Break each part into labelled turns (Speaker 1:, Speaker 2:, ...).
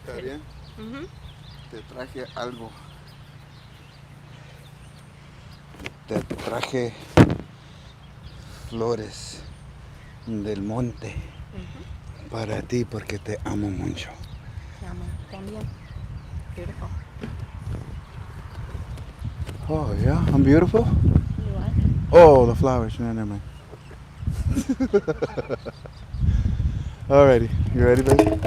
Speaker 1: ¿Está bien?
Speaker 2: Mhm.
Speaker 1: Te traje algo. Te traje flores del monte
Speaker 2: Mhm.
Speaker 1: para ti porque te amo mucho.
Speaker 2: Te amo también. Beautiful.
Speaker 1: Oh, yeah? I'm beautiful?
Speaker 2: You are.
Speaker 1: Oh, the flowers. No, never mind. Alrighty. You ready, baby?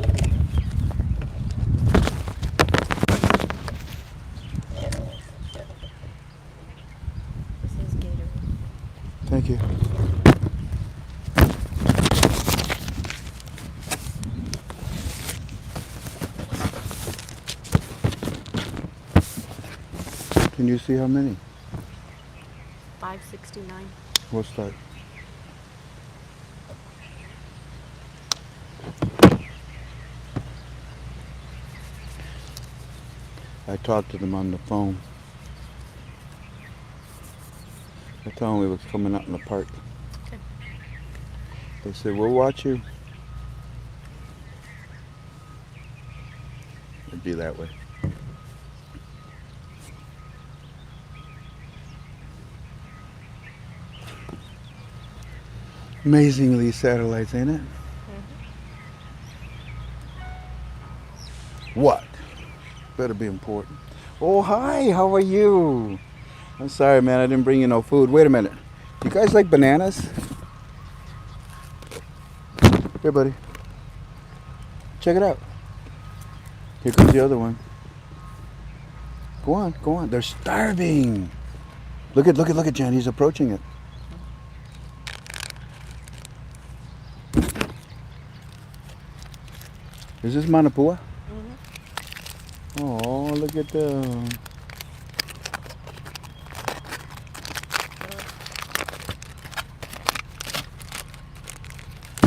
Speaker 2: This is Gatorade.
Speaker 1: Thank you. Can you see how many?
Speaker 2: 569.
Speaker 1: We'll start. I talked to them on the phone. I told them we was coming out in the park.
Speaker 2: Okay.
Speaker 1: They said, we'll watch you. It'd be that way. Amazing these satellites, ain't it?
Speaker 2: Mhm.
Speaker 1: What? Better be important. Oh, hi. How are you? I'm sorry, man. I didn't bring you no food. Wait a minute. You guys like bananas? Here, buddy. Check it out. Here comes the other one. Go on, go on. They're starving. Look at Jan. He's approaching it. Is this Manapua?
Speaker 2: Mhm.
Speaker 1: Oh, look at them.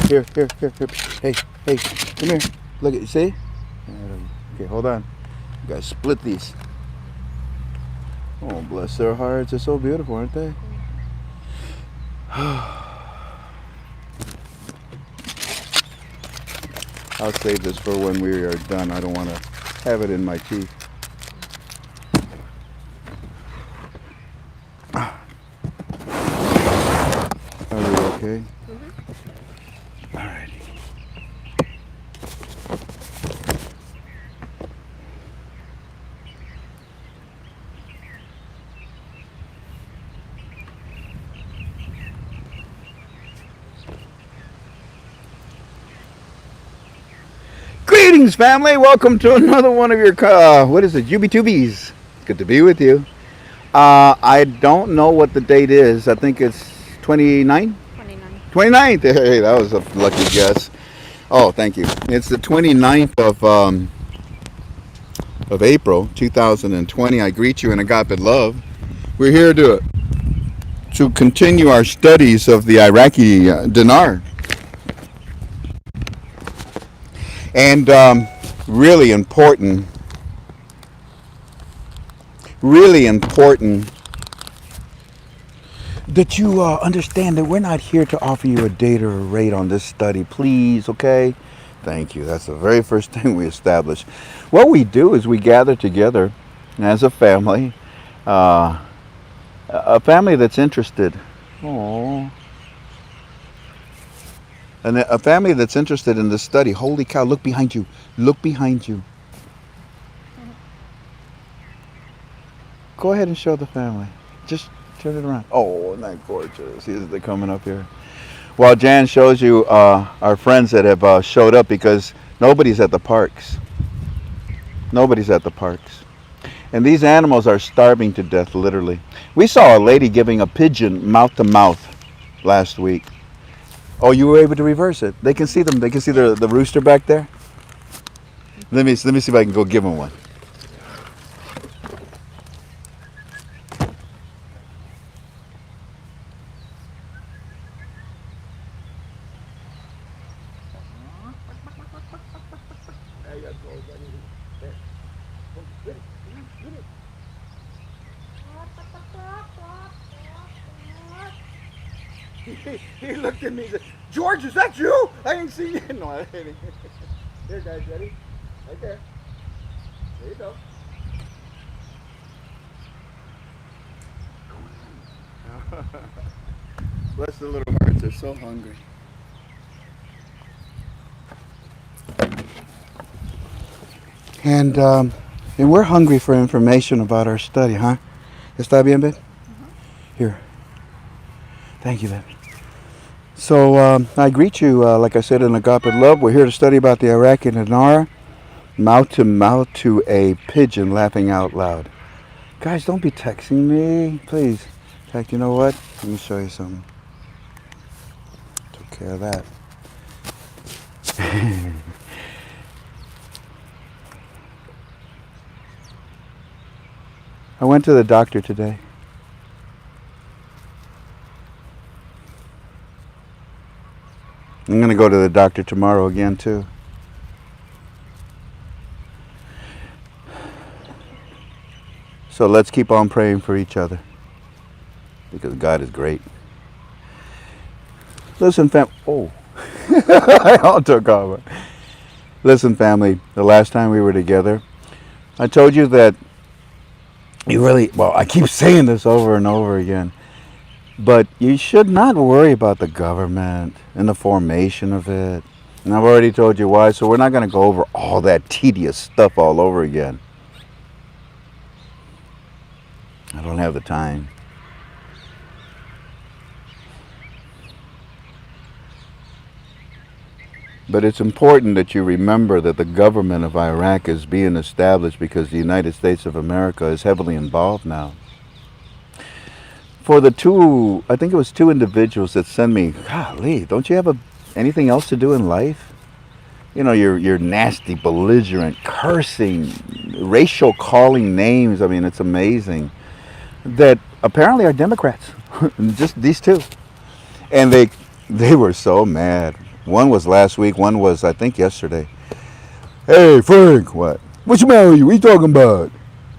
Speaker 2: Good.
Speaker 1: Here. Hey, come here. Look at you. See? Okay, hold on. You guys split these. Oh, bless their hearts. They're so beautiful, aren't they?
Speaker 2: Mhm.
Speaker 1: I'll save this for when we are done. I don't want to have it in my teeth. Are you okay?
Speaker 2: Mhm.
Speaker 1: All right. Greetings, family. Welcome to another one of your, what is it, UB2Bs. Good to be with you. I don't know what the date is. I think it's 29?
Speaker 2: 29.
Speaker 1: 29th. Hey, that was a lucky guess. Oh, thank you. It's the 29th of April 2020. I greet you in agape love. We're here to continue our studies of the Iraqi dinar. And really important, really important that you understand that we're not here to offer you a date or a rate on this study, please, okay? Thank you. That's the very first thing we establish. What we do is we gather together as a family, uh, a family that's interested. Aww. And a family that's interested in this study. Holy cow, look behind you. Look behind you.
Speaker 2: Mhm.
Speaker 1: Go ahead and show the family. Just turn it around. Oh, isn't that gorgeous? See, they're coming up here. While Jan shows you our friends that have showed up because nobody's at the parks. Nobody's at the parks. And these animals are starving to death, literally. We saw a lady giving a pigeon mouth to mouth last week. Oh, you were able to reverse it. They can see them. They can see the rooster back there. Let me see if I can go give him one. There you go, buddy. There. Get it. Get it. He looked at me and said, George, is that you? I ain't seen you. No, I didn't. Here, guys, ready? Right there. There you go. Bless the little hearts. They're so hungry. And we're hungry for information about our study, huh? ¿Está bien, babe? Here. Thank you, babe. So I greet you, like I said, in agape love. We're here to study about the Iraqi Dinar, mouth to mouth to a pigeon laughing out loud. Guys, don't be texting me, please. In fact, you know what? Let me show you something. Took care of that. I went to the doctor today. I'm going to go to the doctor tomorrow again, too. So let's keep on praying for each other, because God is great. Listen, oh, I all took off. Listen, family, the last time we were together, I told you that I keep saying this over and over again, but you should not worry about the government and the formation of it. And I've already told you why, so we're not going to go over all that tedious stuff all over again. I don't have the time. But it's important that you remember that the government of Iraq is being established because the United States of America is heavily involved now. For the two, I think it was two individuals that sent me, golly, don't you have anything else to do in life? You know, your nasty, belligerent, cursing, racial calling names. I mean, it's amazing. That apparently are Democrats. Just these two. And they were so mad. One was last week, one was, I think, yesterday. Hey, Frank, what? What's the matter with you? What are you talking about?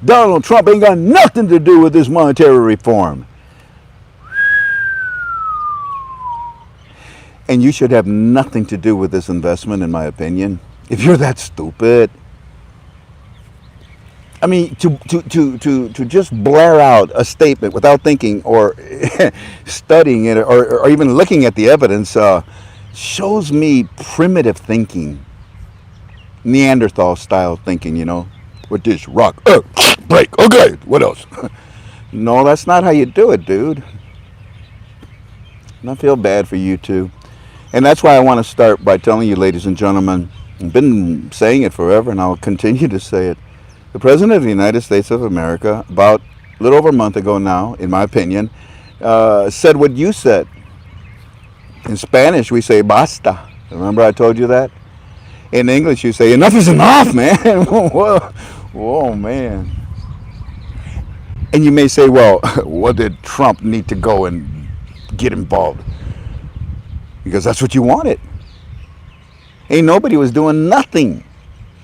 Speaker 1: Donald Trump ain't got nothing to do with this monetary reform. And you should have nothing to do with this investment, in my opinion. If you're that stupid. I mean, to just blare out a statement without thinking or studying it or even looking at the evidence shows me primitive thinking, Neanderthal style thinking, you know, with this rock, break, okay, what else? No, that's not how you do it, dude. And I feel bad for you too. And that's why I want to start by telling you, ladies and gentlemen, I've been saying it forever and I'll continue to say it. The President of the United States of America, about a little over a month ago now, in my opinion, said what you said. In Spanish, we say basta. Remember I told you that? In English, you say, enough is enough, man. Whoa, man. And you may say, well, what did Trump need to go and get involved? Because that's what you wanted. Ain't nobody was doing nothing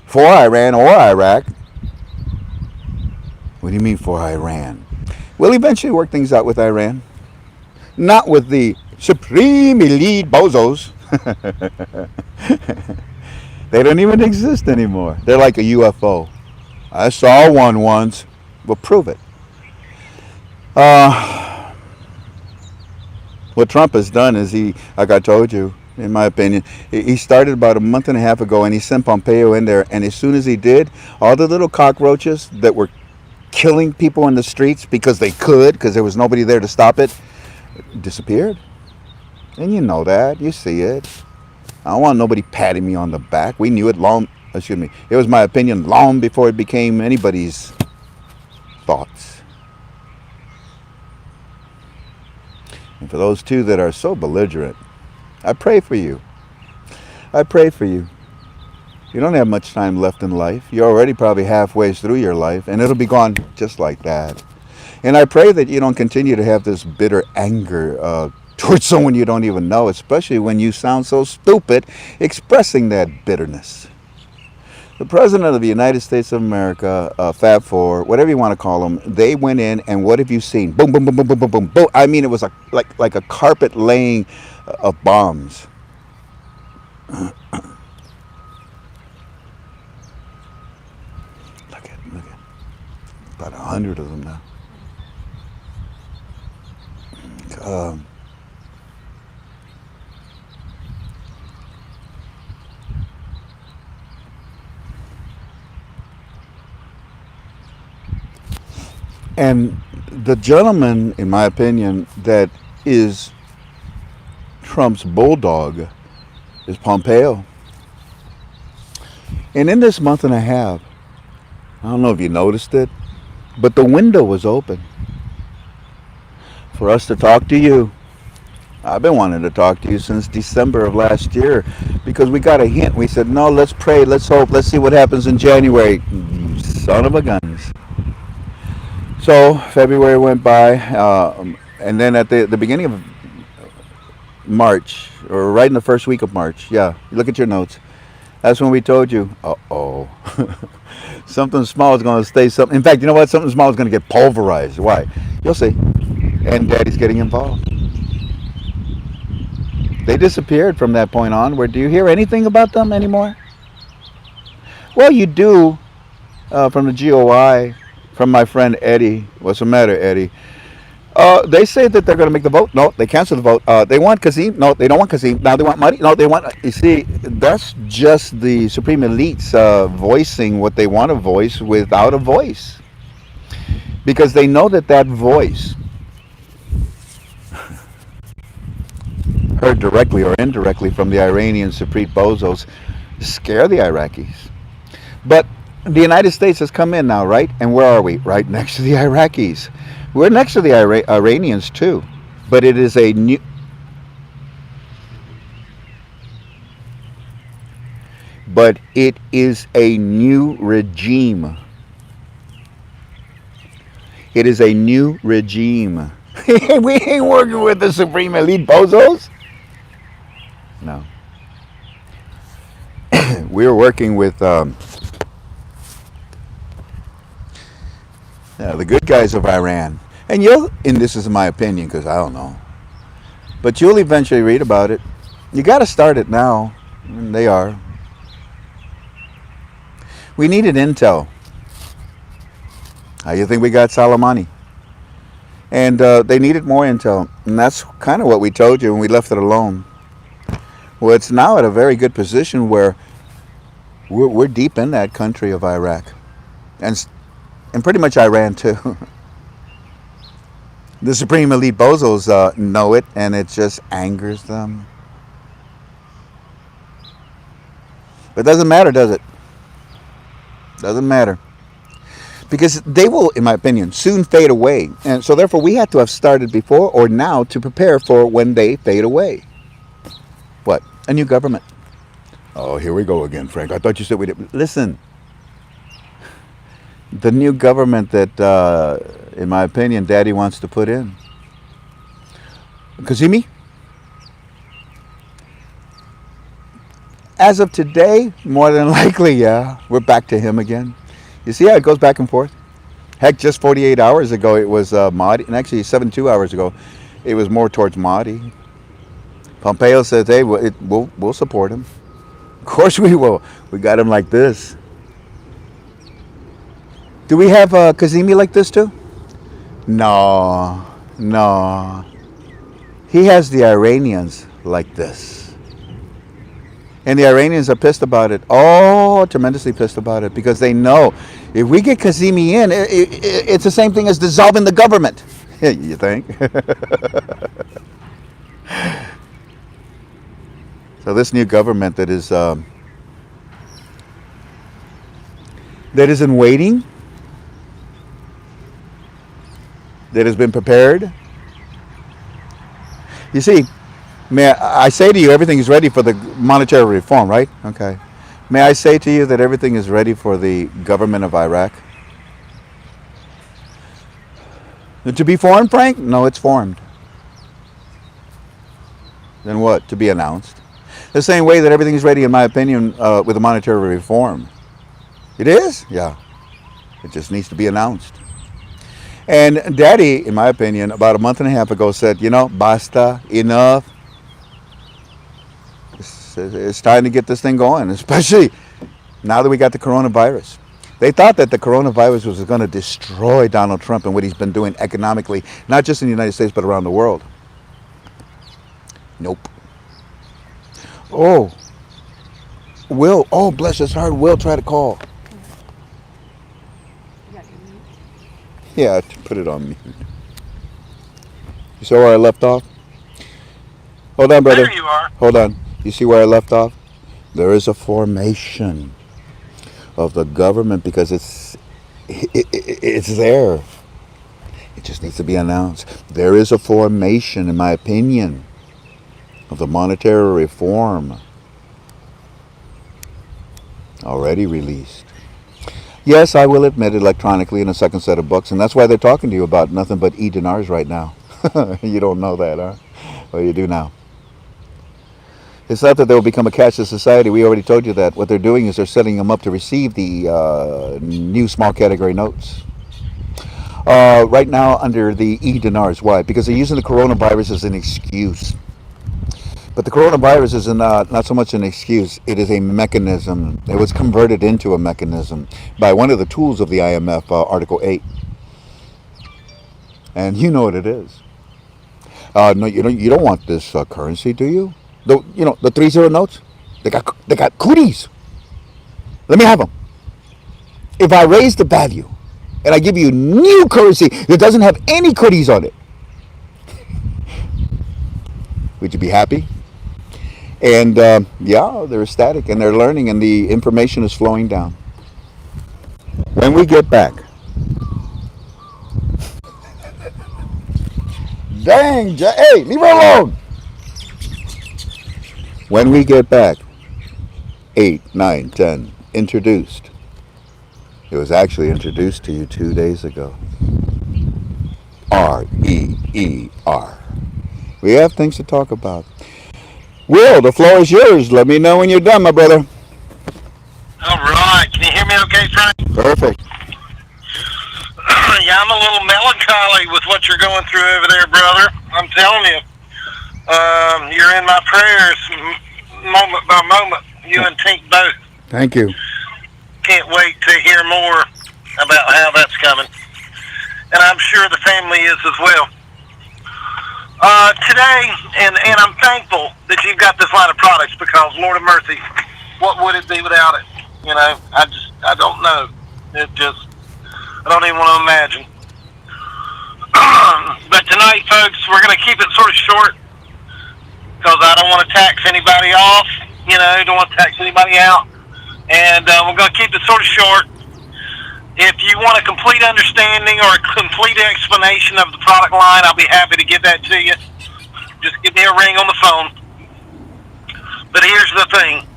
Speaker 1: for Iran or Iraq. What do you mean for Iran? We'll eventually work things out with Iran. Not with the supreme elite bozos. They don't even exist anymore. They're like a UFO. I saw one once. Well, prove it. What Trump has done is like I told you, in my opinion, he started about a month and a half ago and he sent Pompeo in there. And as soon as he did, all the little cockroaches that were killing people in the streets because they could, because there was nobody there to stop it, disappeared. And you know that. You see it. I don't want nobody patting me on the back. We knew it it was my opinion long before it became anybody's thoughts. And for those two that are so belligerent, I pray for you. I pray for you. You don't have much time left in life. You're already probably halfway through your life, and it'll be gone just like that. And I pray that you don't continue to have this bitter anger towards someone you don't even know, especially when you sound so stupid expressing that bitterness. The President of the United States of America, Fab Four, whatever you want to call them, they went in, and what have you seen? Boom, boom, boom, boom, boom, boom, boom, boom. I mean, it was like a carpet laying of bombs. Look at About 100 of them now. Um, and the gentleman, in my opinion, that is Trump's bulldog is Pompeo. And in this month and a half, I don't know if you noticed it, but the window was open for us to talk to you. I've been wanting to talk to you since December of last year because we got a hint. We said, no, let's pray, let's hope, let's see what happens in January. You son of a guns. So February went by, and then at the beginning of March, or right in the first week of March, yeah, look at your notes. That's when we told you, uh-oh, something small is going to stay something. In fact, you know what? Something small is going to get pulverized. Why? You'll see. And Daddy's getting involved. They disappeared from that point on. Where do you hear anything about them anymore? Well, you do from the GOI, from my friend Eddie. What's the matter, Eddie? They say that they're going to make the vote. No, they canceled the vote. They want Kazim. No, they don't want Kazim. Now they want money. No, they want. You see, that's just the supreme elites voicing what they want to voice without a voice, because they know that that voice, heard directly or indirectly from the Iranian supreme bozos, scare the Iraqis. But the United States has come in now, right? And where are we? Right next to the Iraqis. We're next to the Iranians too, but it is a new. But it is a new regime. It is a new regime. We ain't working with the supreme elite bozos. No. We're working with the good guys of Iran. And this is my opinion because I don't know, but you'll eventually read about it. You got to start it now. And they are. We needed intel. How do you think we got Soleimani? And they needed more intel. And that's kind of what we told you when we left it alone. Well, it's now at a very good position where we're deep in that country of Iraq. And pretty much Iran too. The supreme elite bozos know it, and it just angers them. But it doesn't matter, does it? Doesn't matter. Because they will, in my opinion, soon fade away. And so therefore we had to have started before or now to prepare for when they fade away. What? A new government. Oh, here we go again, Frank. I thought you said we did. Listen. The new government that, in my opinion, Daddy wants to put in. Kazemi? As of today, more than likely, yeah, we're back to him again. You see how it goes back and forth? Heck, just 48 hours ago, it was Mahdi, and actually 72 hours ago, it was more towards Mahdi. Pompeo says, hey, we'll support him. Of course we will. We got him like this. Do we have Kazemi like this too? No. He has the Iranians like this. And the Iranians are pissed about it. Oh, tremendously pissed about it. Because they know if we get Kazemi in, it's the same thing as dissolving the government. You think? So this new government that is in waiting, that has been prepared. You see, may I say to you, everything is ready for the monetary reform, right? Okay. May I say to you that everything is ready for the government of Iraq? To be formed, Frank? No, it's formed. Then what? To be announced. The same way that everything is ready, in my opinion, with the monetary reform. It is? Yeah. It just needs to be announced. And Daddy, in my opinion, about a month and a half ago said, basta, enough. It's time to get this thing going, especially now that we got the coronavirus. They thought that the coronavirus was going to destroy Donald Trump and what he's been doing economically, not just in the United States, but around the world. Nope. Oh, Will. Oh, bless his heart. Will try to call.
Speaker 2: You got your mute?
Speaker 1: Yeah, put it on me. You saw where I left off? Hold on, brother.
Speaker 3: There you are.
Speaker 1: Hold on. You see where I left off? There is a formation of the government because it's there. It just needs to be announced. There is a formation, in my opinion, of the monetary reform already released. Yes, I will admit electronically in a second set of books, and that's why they're talking to you about nothing but e-dinars right now. You don't know that, huh? Well, you do now. It's not that they will become a cashless society. We already told you that. What they're doing is they're setting them up to receive the new small category notes. Right now under the e-dinars. Why? Because they're using the coronavirus as an excuse. But the coronavirus is not so much an excuse. It is a mechanism. It was converted into a mechanism by one of the tools of the IMF, Article 8. And you know what it is. No, you don't want this currency, do you? The 3-0 notes. They got cooties. Let me have them. If I raise the value and I give you new currency that doesn't have any cooties on it, would you be happy? And yeah, they're ecstatic and they're learning and the information is flowing down. When we get back, dang, hey, leave her alone. When we get back, 8, 9, 10, introduced. It was actually introduced to you 2 days ago. REER. We have things to talk about. Will, the floor is yours. Let me know when you're done, my brother.
Speaker 3: All right. Can you hear me okay, Frank?
Speaker 1: Perfect.
Speaker 3: Yeah, I'm a little melancholy with what you're going through over there, brother. I'm telling you. You're in my prayers moment by moment. You and Tink both.
Speaker 1: Thank you.
Speaker 3: Can't wait to hear more about how that's coming. And I'm sure the family is as well. Today, and I'm thankful that you've got this line of products because, Lord of mercy, what would it be without it? You know, I don't know. I don't even want to imagine. But tonight, folks, we're going to keep it sort of short because I don't want to tax anybody off, don't want to tax anybody out. And we're going to keep it sort of short. If you want a complete understanding or a complete explanation of the product line, I'll be happy to give that to you. Just give me a ring on the phone. But here's the thing.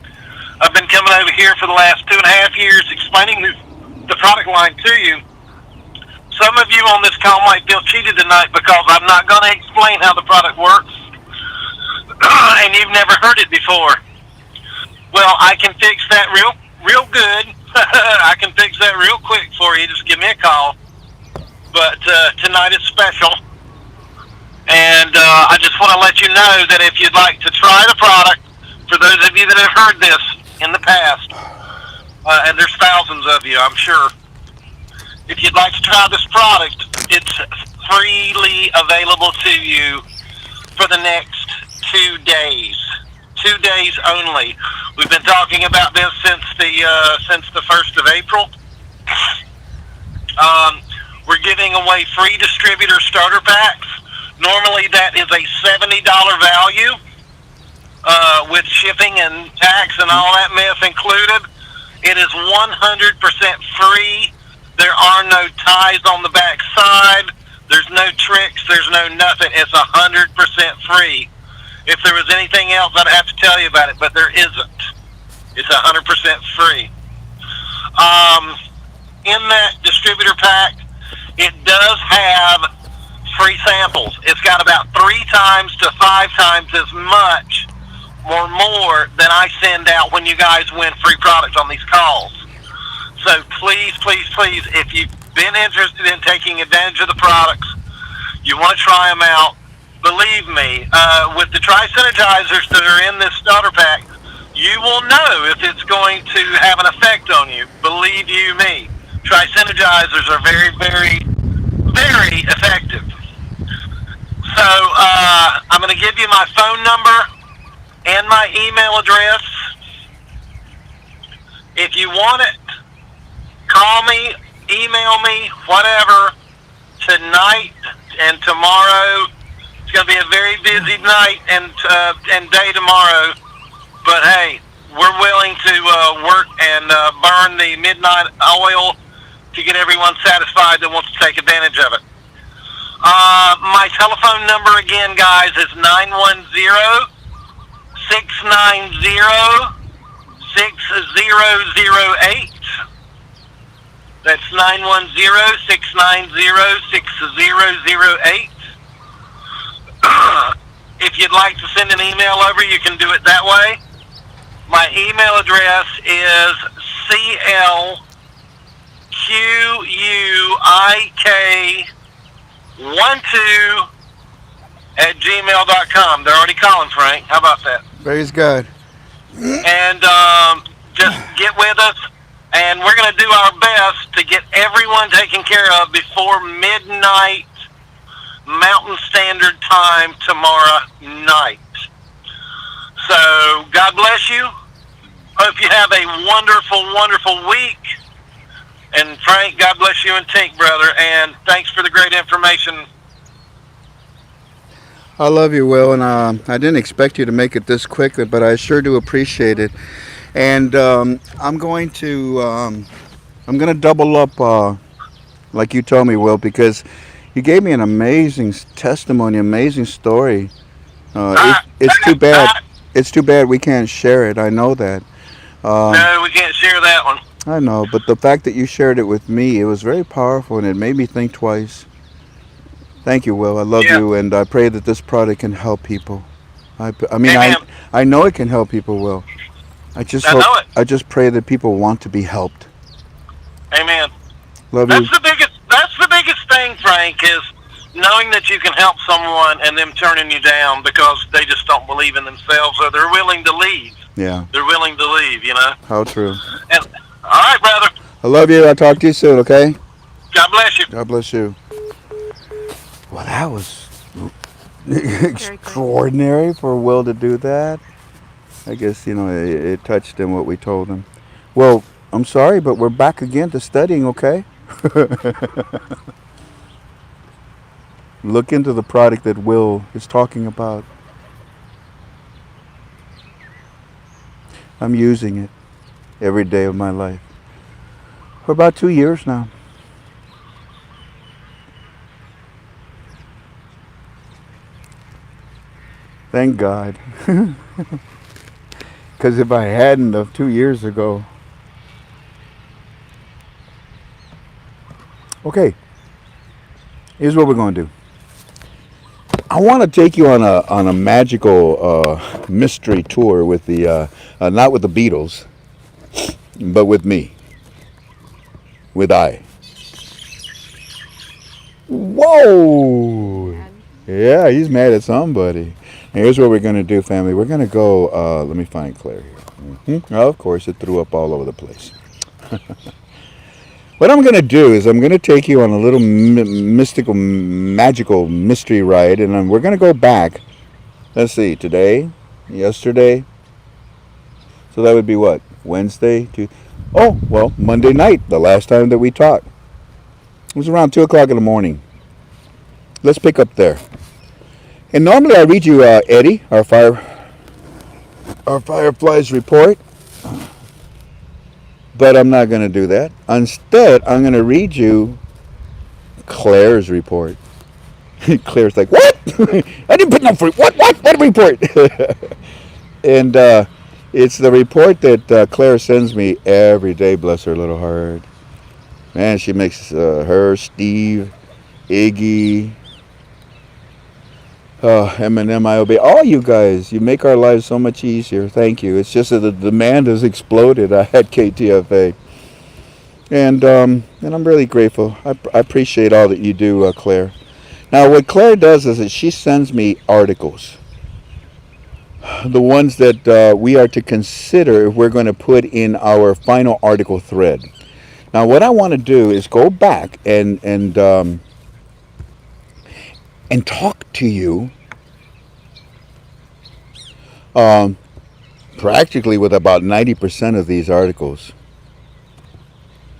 Speaker 3: I've been coming over here for the last 2.5 years explaining the product line to you. Some of you on this call might feel cheated tonight because I'm not going to explain how the product works. And you've never heard it before. Well, I can fix that real good. I can fix that real quick for you. Just give me a call. But tonight is special. And I just want to let you know that if you'd like to try the product, for those of you that have heard this in the past, and there's thousands of you, I'm sure. If you'd like to try this product, it's freely available to you for the next 2 days. 2 days only. We've been talking about this since the 1st of April. We're giving away free distributor starter packs. Normally that is a $70 value with shipping and tax and all that mess included. It is 100% free. There are no ties on the back side. There's no tricks. There's no nothing. It's 100% free. If there was anything else, I'd have to tell you about it, but there isn't. It's 100% free. In that distributor pack, it does have free samples. It's got about 3 times to 5 times as much or more than I send out when you guys win free products on these calls. So please, please, please, if you've been interested in taking advantage of the products, you want to try them out, believe me, with the tri-synergizers that are in this starter pack, you will know if it's going to have an effect on you. Believe you me. Tri-synergizers are very, very, very effective. So I'm going to give you my phone number and my email address. If you want it, call me, email me, whatever, tonight and tomorrow. It's going to be a very busy night and day tomorrow. But hey, we're willing to work and burn the midnight oil to get everyone satisfied that wants to take advantage of it. My telephone number again, guys, is 910-690-6008. That's 910-690-6008. If you'd like to send an email over, you can do it that way. My email address is cluik12@gmail.com. They're already calling, Frank. How about that?
Speaker 1: Praise God.
Speaker 3: And just get with us, and we're going to do our best to get everyone taken care of before midnight Mountain Standard Time tomorrow night. So God bless you. Hope you have a wonderful, wonderful week. And Frank, God bless you and Tink, brother. And thanks for the great information.
Speaker 1: I love you, Will, and I didn't expect you to make it this quickly, but I sure do appreciate it. And I'm going to double up, like you told me, Will, because you gave me an amazing testimony, amazing story. It's too bad. It's too bad we can't share it. I know that.
Speaker 3: No, we can't share that one.
Speaker 1: I know, but the fact that you shared it with me, it was very powerful, and it made me think twice. Thank you, Will. I love you, and I pray that this product can help people. I mean, I know it can help people, Will. I
Speaker 3: know it.
Speaker 1: I just pray that people want to be helped.
Speaker 3: Amen.
Speaker 1: Love
Speaker 3: That's
Speaker 1: you.
Speaker 3: That's the biggest thing, Frank, is knowing that you can help someone and them turning you down because they just don't believe in themselves or they're willing to leave.
Speaker 1: Yeah.
Speaker 3: They're willing to leave, you know.
Speaker 1: How true.
Speaker 3: And, all right, brother.
Speaker 1: I love you. I'll talk to you soon, okay?
Speaker 3: God bless you.
Speaker 1: God bless you. Well, that was extraordinary for Will to do that. I guess, it touched him what we told him. Well, I'm sorry, but we're back again to studying, okay? Look into the product that Will is talking about. I'm using it every day of my life for about 2 years now. Thank God. Because if I hadn't of 2 years ago. Okay. Here's what we're going to do. I want to take you on a magical mystery tour with the not with the Beatles, but with me. With I. Whoa! Yeah, he's mad at somebody. Here's what we're going to do, family. We're going to go, let me find Claire here. Oh, of course, it threw up all over the place. What I'm going to do is I'm going to take you on a little mystical, magical mystery ride, and we're going to go back. Let's see, today, yesterday. So that would be what? Wednesday? Monday night, the last time that we talked. It was around 2 o'clock in the morning. Let's pick up there. And normally I read you Eddie, our Fireflies report. But I'm not going to do that. Instead, I'm going to read you Claire's report. Claire's like, what? I didn't put no free. What report? And it's the report that Claire sends me every day, bless her little heart. Man, she makes her, Steve, Iggy, Eminem, IOB, all you guys, you make our lives so much easier. Thank you. It's just that the demand has exploded at KTFA. And I'm really grateful. I appreciate all that you do, Claire. Now, what Claire does is that she sends me articles. The ones that we are to consider if we're going to put in our final article thread. Now, what I want to do is go back and talk to you um, practically with about 90% of these articles.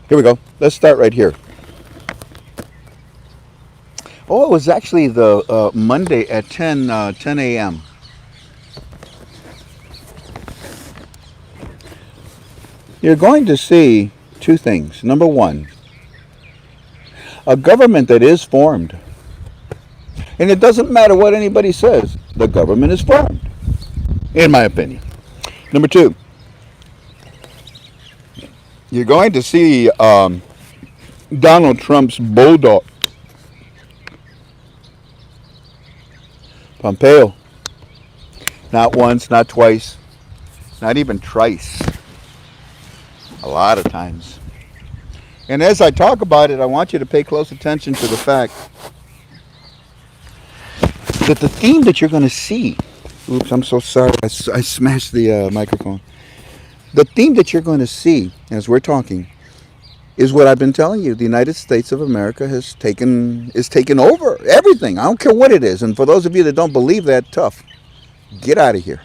Speaker 1: Here we go. Let's start right here. Oh, it was actually the Monday at 10 a.m. You're going to see two things. Number one, a government that is formed. And it doesn't matter what anybody says, the government is formed, in my opinion. Number two, you're going to see Donald Trump's bulldog, Pompeo, not once, not twice, not even thrice, a lot of times. And as I talk about it, I want you to pay close attention to the fact that the theme that you're going to see, oops, I'm so sorry, I smashed the microphone. The theme that you're going to see as we're talking is what I've been telling you. The United States of America is taken over everything. I don't care what it is. And for those of you that don't believe that, tough. Get out of here.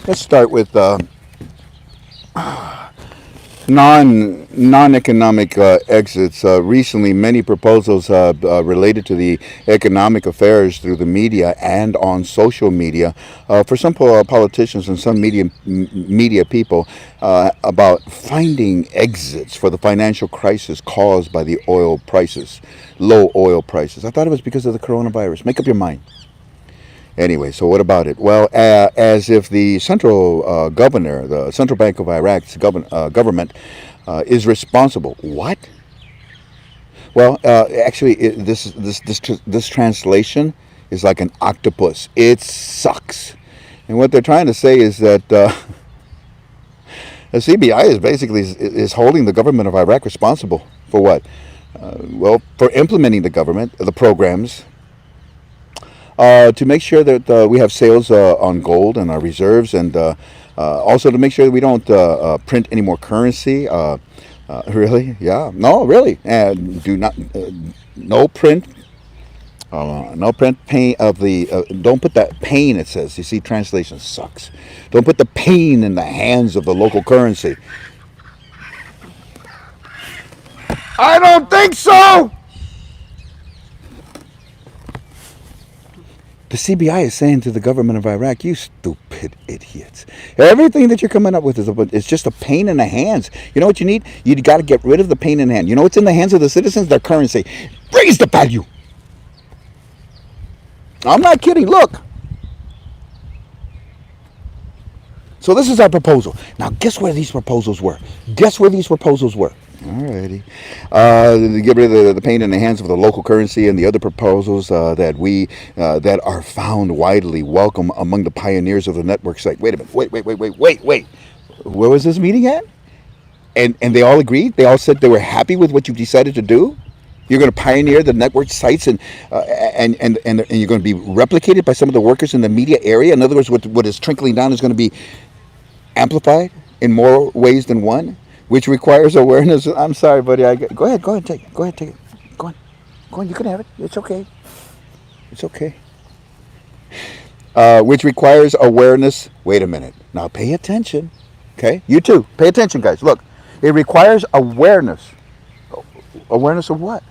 Speaker 1: Let's start with non-economic exits. Recently, many proposals related to the economic affairs through the media and on social media for some politicians and some media people about finding exits for the financial crisis caused by the oil prices, low oil prices. I thought it was because of the coronavirus. Make up your mind. Anyway, so what about it? Well, as if the central governor, the Central Bank of Iraq's government, is responsible. What? Well, actually, this translation is like an octopus. It sucks. And what they're trying to say is that the CBI is basically is holding the government of Iraq responsible for what? Well, for implementing the programs to make sure that we have sales on gold and our reserves, and also to make sure that we don't print any more currency. Really? Yeah. No, really. And do not no print. No print pain of the. Don't put that pain. It says. You see, translation sucks. Don't put the pain in the hands of the local currency. I don't think so. The CBI is saying to the government of Iraq, you stupid idiots. Everything that you're coming up with is just a pain in the hands. You know what you need? You got to get rid of the pain in the hand. You know what's in the hands of the citizens? Their currency. Raise the value. I'm not kidding. Look. So this is our proposal. Now, guess where these proposals were? Guess where these proposals were? Alrighty. Get rid of the pain in the hands of the local currency and the other proposals that are found widely welcome among the pioneers of the network site. Wait a minute. Wait. Where was this meeting at? And they all agreed? They all said they were happy with what you've decided to do? You're going to pioneer the network sites and you're going to be replicated by some of the workers in the media area. In other words, what is trickling down is going to be amplified in more ways than one, which requires awareness. I'm sorry, buddy. Go ahead, take it. Go ahead, take it. Go on. You can have it. It's okay. Which requires awareness. Wait a minute. Now pay attention. Okay, you too. Pay attention, guys. Look, it requires awareness. Awareness of what?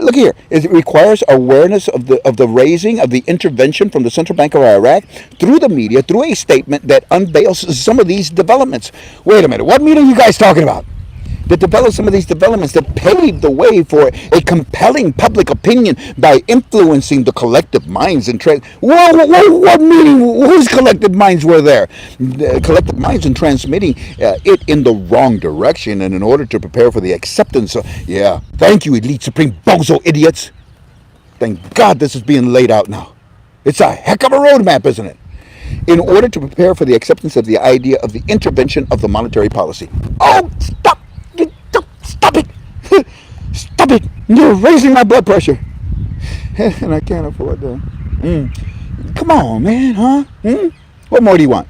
Speaker 1: Look here. It requires awareness of the raising of the intervention from the Central Bank of Iraq through the media, through a statement that unveils some of these developments. Wait a minute. What meeting are you guys talking about? That developed some of these developments that paved the way for a compelling public opinion by influencing the collective minds and what meeting? Whose collective minds were there? The collective minds in transmitting it in the wrong direction, and in order to prepare for the acceptance. Thank you, elite supreme bozo idiots. Thank God this is being laid out now. It's a heck of a roadmap, isn't it? In order to prepare for the acceptance of the idea of the intervention of the monetary policy. Oh, stop! Stop it! Stop it! You're raising my blood pressure. And I can't afford that. Come on, man, huh? What more do you want?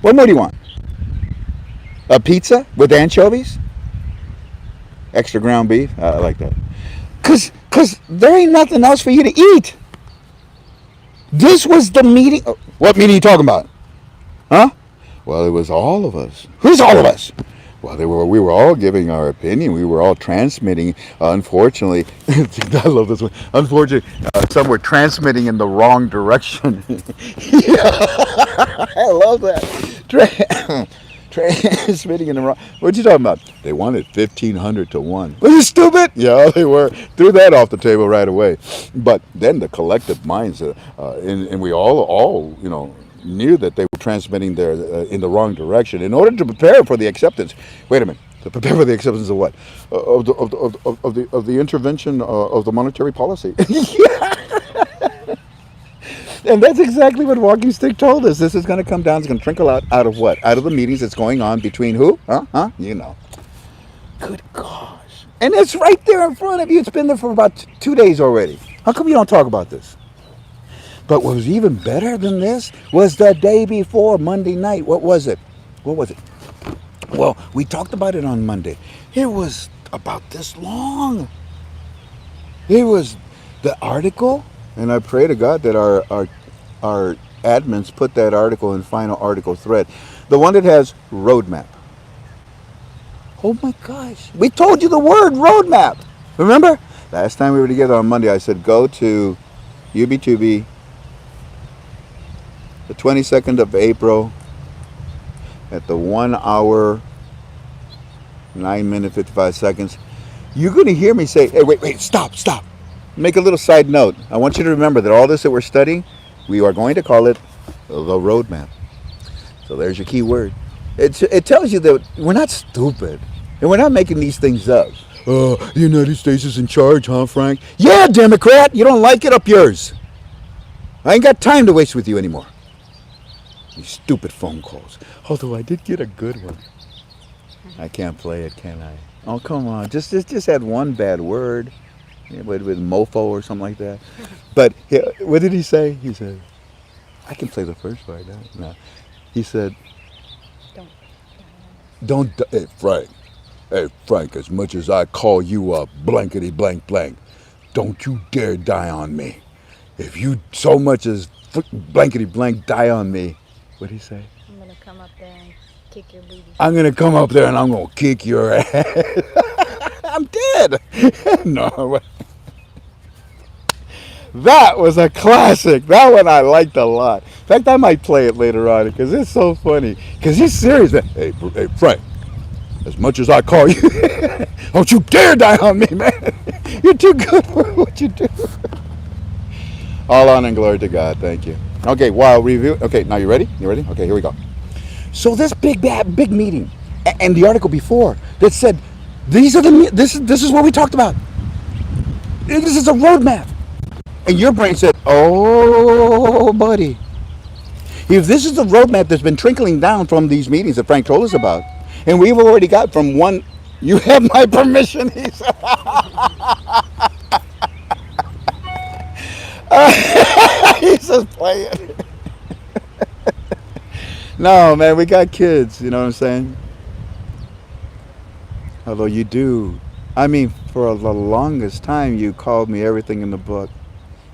Speaker 1: What more do you want? A pizza with anchovies? Extra ground beef? I like that. Cause there ain't nothing else for you to eat. This was the meeting. What meeting are you talking about? Huh? Well, it was all of us. Who's all of us? Well, we were all giving our opinion. We were all transmitting. Unfortunately, I love this one. Unfortunately, some were transmitting in the wrong direction. I love that. Transmitting in the wrong. What you talking about? They wanted 1,500 to 1. Was you stupid? Yeah, they were. Threw that off the table right away. But then the collective minds, and we all, knew that they were transmitting their in the wrong direction in order to prepare for the acceptance. Wait a minute. To prepare for the acceptance of what? Of the intervention of the monetary policy. Yeah. And that's exactly what Walking Stick told us. This is going to come down. It's going to trickle out of what? Out of the meetings that's going on between who? Huh? Good gosh. And it's right there in front of you. It's been there for about 2 days already. How come you don't talk about this? But what was even better than this was the day before, Monday night. What was it? Well, we talked about it on Monday. It was about this long. It was the article, and I pray to God that our admins put that article in final article thread. The one that has roadmap. Oh my gosh. We told you the word roadmap. Remember? Last time we were together on Monday, I said go to UB2B the 22nd of April at the 1 hour, 9 minute, 55 seconds. You're going to hear me say, hey, wait, stop. Make a little side note. I want you to remember that all this that we're studying, we are going to call it the roadmap. So there's your key word. It tells you that we're not stupid. And we're not making these things up. The United States is in charge, huh, Frank? Yeah, Democrat. You don't like it, up yours. I ain't got time to waste with you anymore. These stupid phone calls. Although I did get a good one. I can't play it, can I? Oh, come on. Just add one bad word. With mofo or something like that. But what did he say? He said, I can play the first part now. No. He said, don't, hey, Frank, as much as I call you a blankety blank blank, don't you dare die on me. If you so much as blankety blank die on me, what'd he say?
Speaker 2: I'm going to come up there and kick your booty.
Speaker 1: I'm going to come up there and I'm going to kick your ass. I'm dead. No. That was a classic. That one I liked a lot. In fact, I might play it later on because it's so funny. Because he's serious. Hey, Frank, as much as I call you, don't you dare die on me, man. You're too good for what you do. All honor and glory to God. Thank you. Okay, while review. Okay, now you ready? You ready? Okay, here we go. So this big meeting, and the article before that said, this is what we talked about. This is a roadmap. And your brain said, oh, buddy. If this is the roadmap that's been trickling down from these meetings that Frank told us about, and we've already got from one, you have my permission, he said. He says, play it. No, man, we got kids, you know what I'm saying? Although you do. I mean, for the longest time, you called me everything in the book.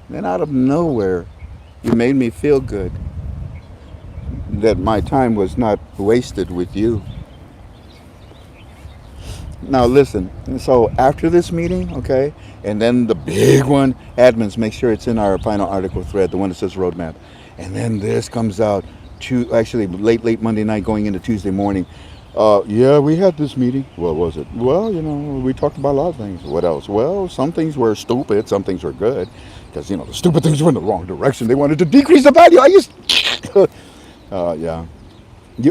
Speaker 1: Then out of nowhere, you made me feel good that my time was not wasted with you. Now listen, so after this meeting, okay, and then the big one, admins, make sure it's in our final article thread, the one that says roadmap. And then this comes out actually late Monday night going into Tuesday morning. Yeah, we had this meeting. What was it? Well, we talked about a lot of things. What else? Well, some things were stupid, some things were good. Because, the stupid things were in the wrong direction. They wanted to decrease the value. I used... yeah.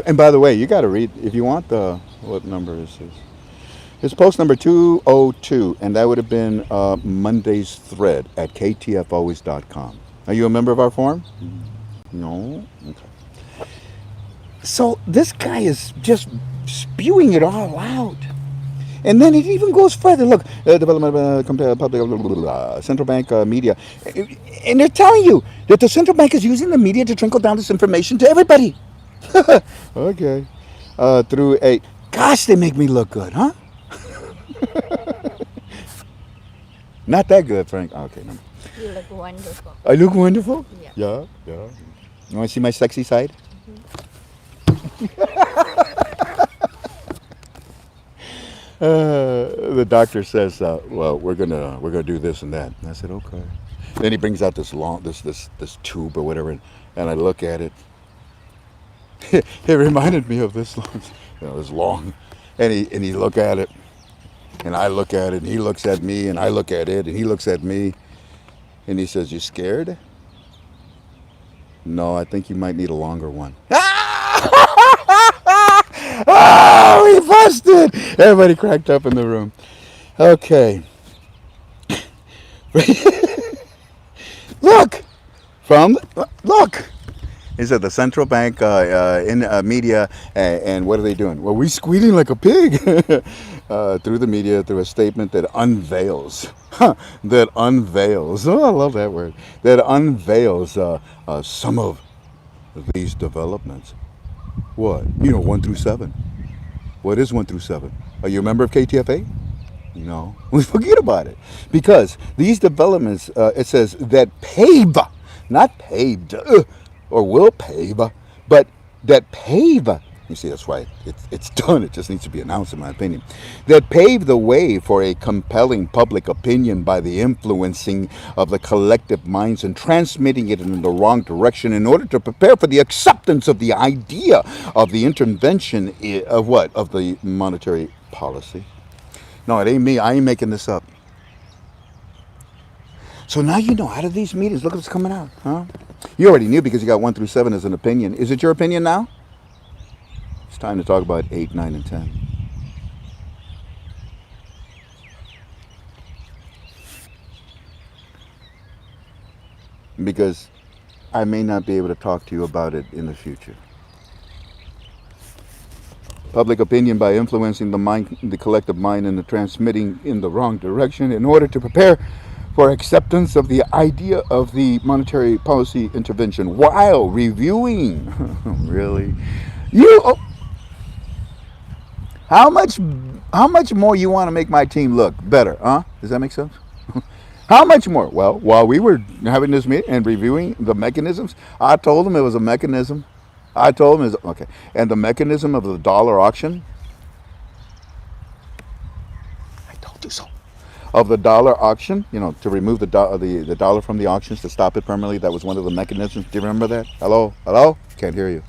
Speaker 1: And by the way, you got to read, if you want what number is this? It's post number 202, and that would have been Monday's thread at ktfalways.com. Are you a member of our forum? No? Okay. So this guy is just spewing it all out. And then it even goes further. Look, development public central bank media, and they're telling you that the central bank is using the media to trickle down this information to everybody. Okay, through a gosh, they make me look good, huh? Not that good, Frank. Okay, no.
Speaker 2: You look wonderful.
Speaker 1: I look wonderful.
Speaker 2: Yeah.
Speaker 1: Yeah, yeah. You want to see my sexy side? The doctor says, "Well, we're gonna do this and that." And I said, "Okay." Then he brings out this long, this tube or whatever, and I look at it. It reminded me of this long, this long, and he look at it, and I look at it, and he looks at me, and I look at it, and he looks at me, and he says, "You scared?" No, I think you might need a longer one. Oh, we busted! Everybody cracked up in the room. Okay. Look! Look! He said the central bank in media, and what are they doing? Well, we squealing like a pig through the media, through a statement that unveils, that unveils. Oh, I love that word. That unveils some of these developments. What? 1 through 7. What is 1 through 7? Are you a member of KTFA? No. We forget about it. Because these developments, it says that pave, not paved, or will pave, but that pave. You see, that's why it's done. It just needs to be announced, in my opinion. That pave the way for a compelling public opinion by the influencing of the collective minds and transmitting it in the wrong direction in order to prepare for the acceptance of the idea of the intervention of what? Of the monetary policy. No, it ain't me. I ain't making this up. So now you know, out of these meetings, look what's coming out, huh? You already knew because you got 1 through 7 as an opinion. Is it your opinion now? It's time to talk about 8, 9, and 10. Because I may not be able to talk to you about it in the future. Public opinion by influencing the collective mind, and the transmitting in the wrong direction in order to prepare for acceptance of the idea of the monetary policy intervention while reviewing. Really? Oh, how much more you want to make my team look better, huh? Does that make sense? How much more? Well, while we were having this meeting and reviewing the mechanisms, I told them it was a mechanism. I told them okay. And the mechanism of the dollar auction, I told you so. Of the dollar auction, to remove the dollar from the auctions, to stop it permanently. That was one of the mechanisms. Do you remember that? Hello? Can't hear you.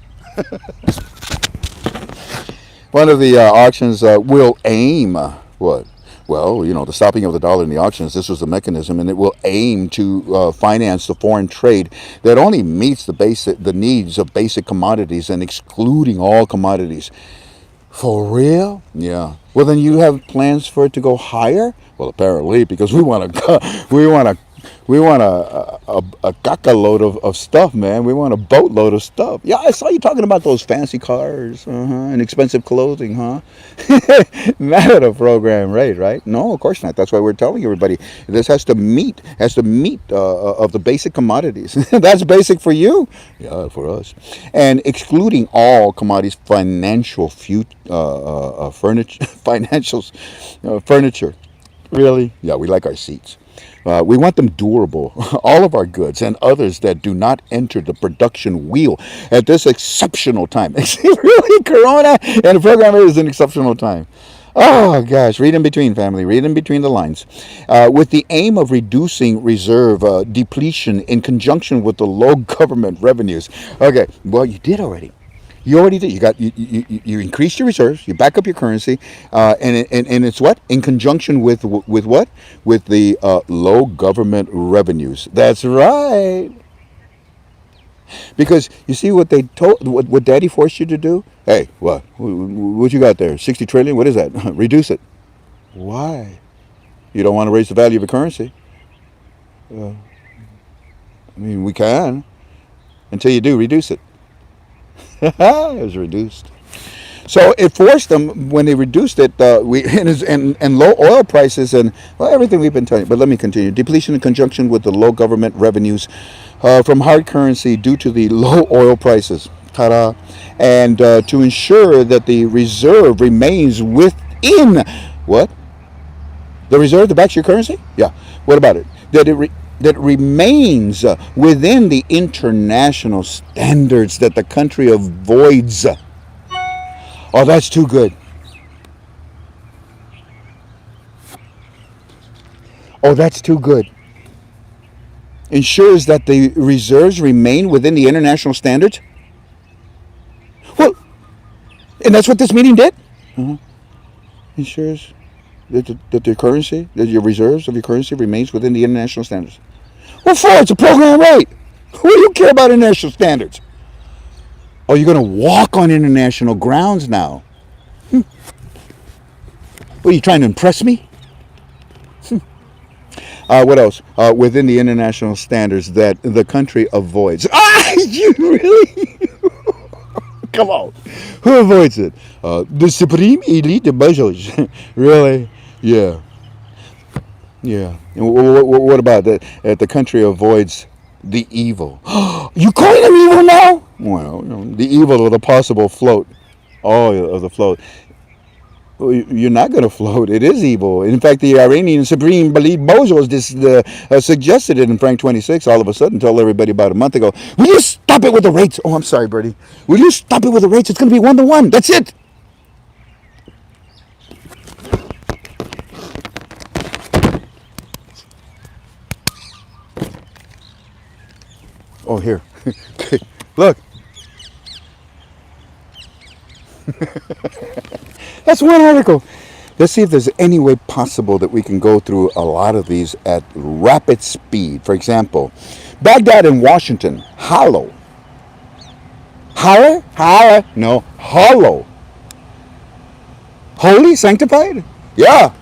Speaker 1: One of the auctions will aim what? Well, the stopping of the dollar in the auctions, this was the mechanism, and it will aim to finance the foreign trade that only meets the needs of basic commodities and excluding all commodities. For real? Yeah. Well, then you have plans for it to go higher? Well, apparently, because we want a caca load of stuff, man. We want a boatload of stuff. Yeah, I saw you talking about those fancy cars, and expensive clothing, huh? Not at a program rate, right? No, of course not. That's why we're telling everybody this has to meet of the basic commodities. That's basic for you, yeah, for us, and excluding all commodities, furniture. Really? Yeah, we like our seats. We want them durable. All of our goods and others that do not enter the production wheel at this exceptional time. Really, Corona and the program is an exceptional time. Oh, gosh. Read in between, family. Read in between the lines. With the aim of reducing reserve depletion in conjunction with the low government revenues. Okay, well, you did already. You already did. You increased your reserves. You back up your currency, and it's what in conjunction with what? With the low government revenues. That's right. Because you see what they told, what Daddy forced you to do. Hey, what you got there? 60 trillion. What is that? Reduce it. Why? You don't want to raise the value of the currency. I mean, we can until you do reduce it. It was reduced. So it forced them when they reduced it. And low oil prices and well everything we've been telling you. But let me continue. Depletion in conjunction with the low government revenues from hard currency due to the low oil prices. Ta-da! And to ensure that the reserve remains within what the reserve that backs your currency. Yeah. What about it? That remains within the international standards that the country avoids. Oh, that's too good. Oh, that's too good. Ensures that the reserves remain within the international standards. Well, and that's what this meeting did. Ensures that the currency, that your reserves of your currency remains within the international standards. What for? It's a program rate. What do you care about international standards? Oh, you're going to walk on international grounds now. What are you trying to impress me? What else? Within the international standards that the country avoids. Ah, you really? Come on. Who avoids it? The supreme elite de Bajos. Really? Yeah. Yeah. And what about that? The country avoids the evil. You calling them evil now? Well, the evil of the possible float. Oh, of the float. Well, you're not going to float. It is evil. In fact, the Iranian Supreme Belid Bozos suggested it in Frank 26 all of a sudden, told everybody about a month ago. Will you stop it with the rates? Oh, I'm sorry, Bertie. Will you stop it with the rates? It's going to be 1-to-1. That's it. Oh, here. Look. That's one article. Let's see if there's any way possible that we can go through a lot of these at rapid speed. For example, Baghdad and Washington, hollow. Holler? No, hollow. Holy? Sanctified? Yeah.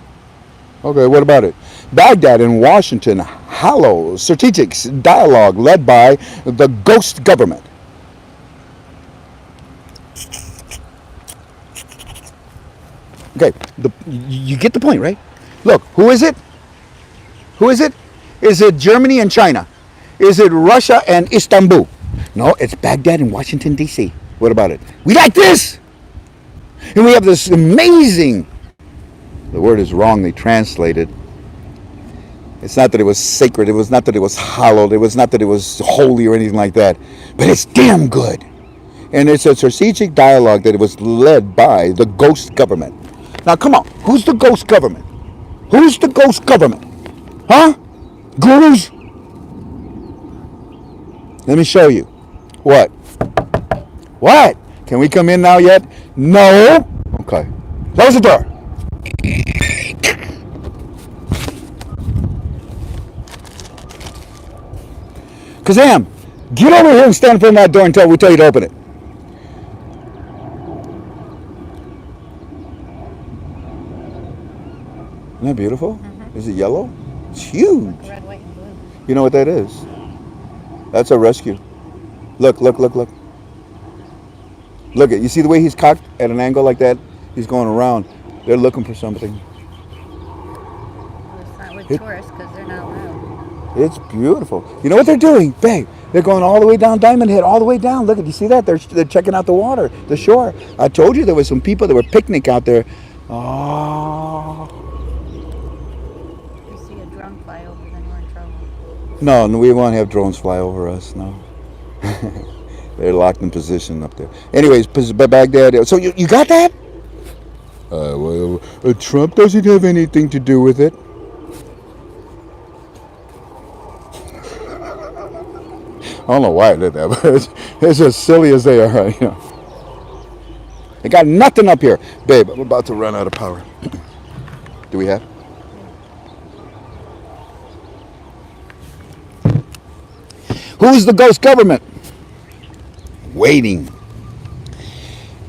Speaker 1: Okay, what about it? Baghdad and Washington, hollow strategic dialogue led by the ghost government. Okay, you get the point, right? Look, who is it? Who is it? Is it Germany and China? Is it Russia and Istanbul? No, it's Baghdad and Washington, D.C. What about it? We like this! And we have this amazing, the word is wrongly translated. It's not that it was sacred. It was not that it was hallowed. It was not that it was holy or anything like that. But it's damn good. And it's a strategic dialogue that it was led by the ghost government. Now, come on. Who's the ghost government? Who's the ghost government? Huh? Gurus? Let me show you. What? What? Can we come in now yet? No. Okay. Close the door. Kazam, get over here and stand in front of that door until we tell you to open it. Isn't that beautiful? Mm-hmm. Is it yellow? It's huge.
Speaker 2: Like red, white, and blue.
Speaker 1: You know what that is? That's a rescue. Look. Look at, you see the way he's cocked at an angle like that? He's going around. They're looking for something.
Speaker 2: Well, it's not with tourists because they're not allowed.
Speaker 1: It's beautiful. You know what they're doing? Babe, they're going all the way down Diamond Head, all the way down. Look, you see that? They're checking out the water, the shore. I told you there was some people that were picnic out there. Oh.
Speaker 2: If you see a drone fly over, then we're in trouble.
Speaker 1: No, we won't have drones fly over us, no. They're locked in position up there. Anyways, Baghdad. So you got that? Well, Trump doesn't have anything to do with it. I don't know why I did that, but it's as silly as they are. You know. They got nothing up here. Babe, I'm about to run out of power. Do we have? Who's the ghost government? Waiting.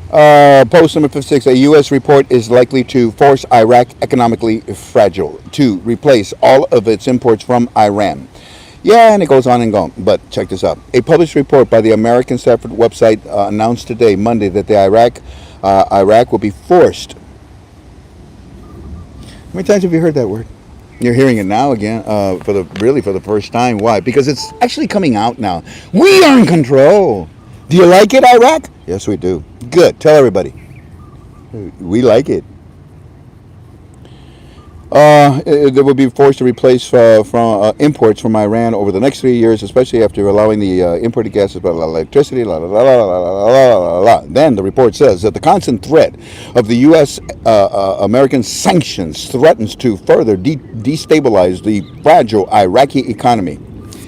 Speaker 1: Post number 56. A U.S. report is likely to force Iraq economically fragile to replace all of its imports from Iran. Yeah, and it goes on and on. But check this out. A published report by the American Stafford website announced today, Monday, that the Iraq Iraq will be forced. How many times have you heard that word? You're hearing it now again, for the first time. Why? Because it's actually coming out now. We are in control. Do you like it, Iraq? Yes, we do. Good. Tell everybody. We like it. They will be forced to replace from imports from Iran over the next 3 years, especially after allowing the imported gases, electricity, la la la la la la la la. Then the report says that the constant threat of the U.S. American sanctions threatens to further destabilize the fragile Iraqi economy.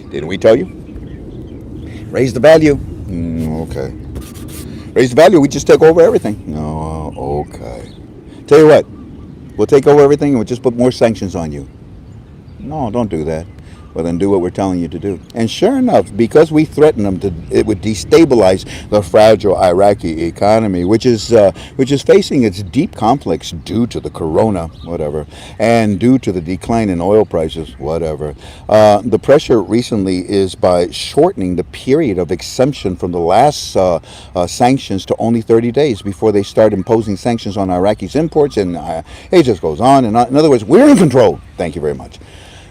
Speaker 1: Didn't we tell you? Raise the value. Okay. Raise the value. We just take over everything. No. Okay. Tell you what. We'll take over everything and we'll just put more sanctions on you. No, don't do that. Well, then do what we're telling you to do. And sure enough, because we threaten them, it would destabilize the fragile Iraqi economy, which is facing its deep conflicts due to the corona, whatever, and due to the decline in oil prices, whatever. The pressure recently is by shortening the period of exemption from the last sanctions to only 30 days before they start imposing sanctions on Iraqi's imports, and it just goes on and on. In other words, we're in control. Thank you very much.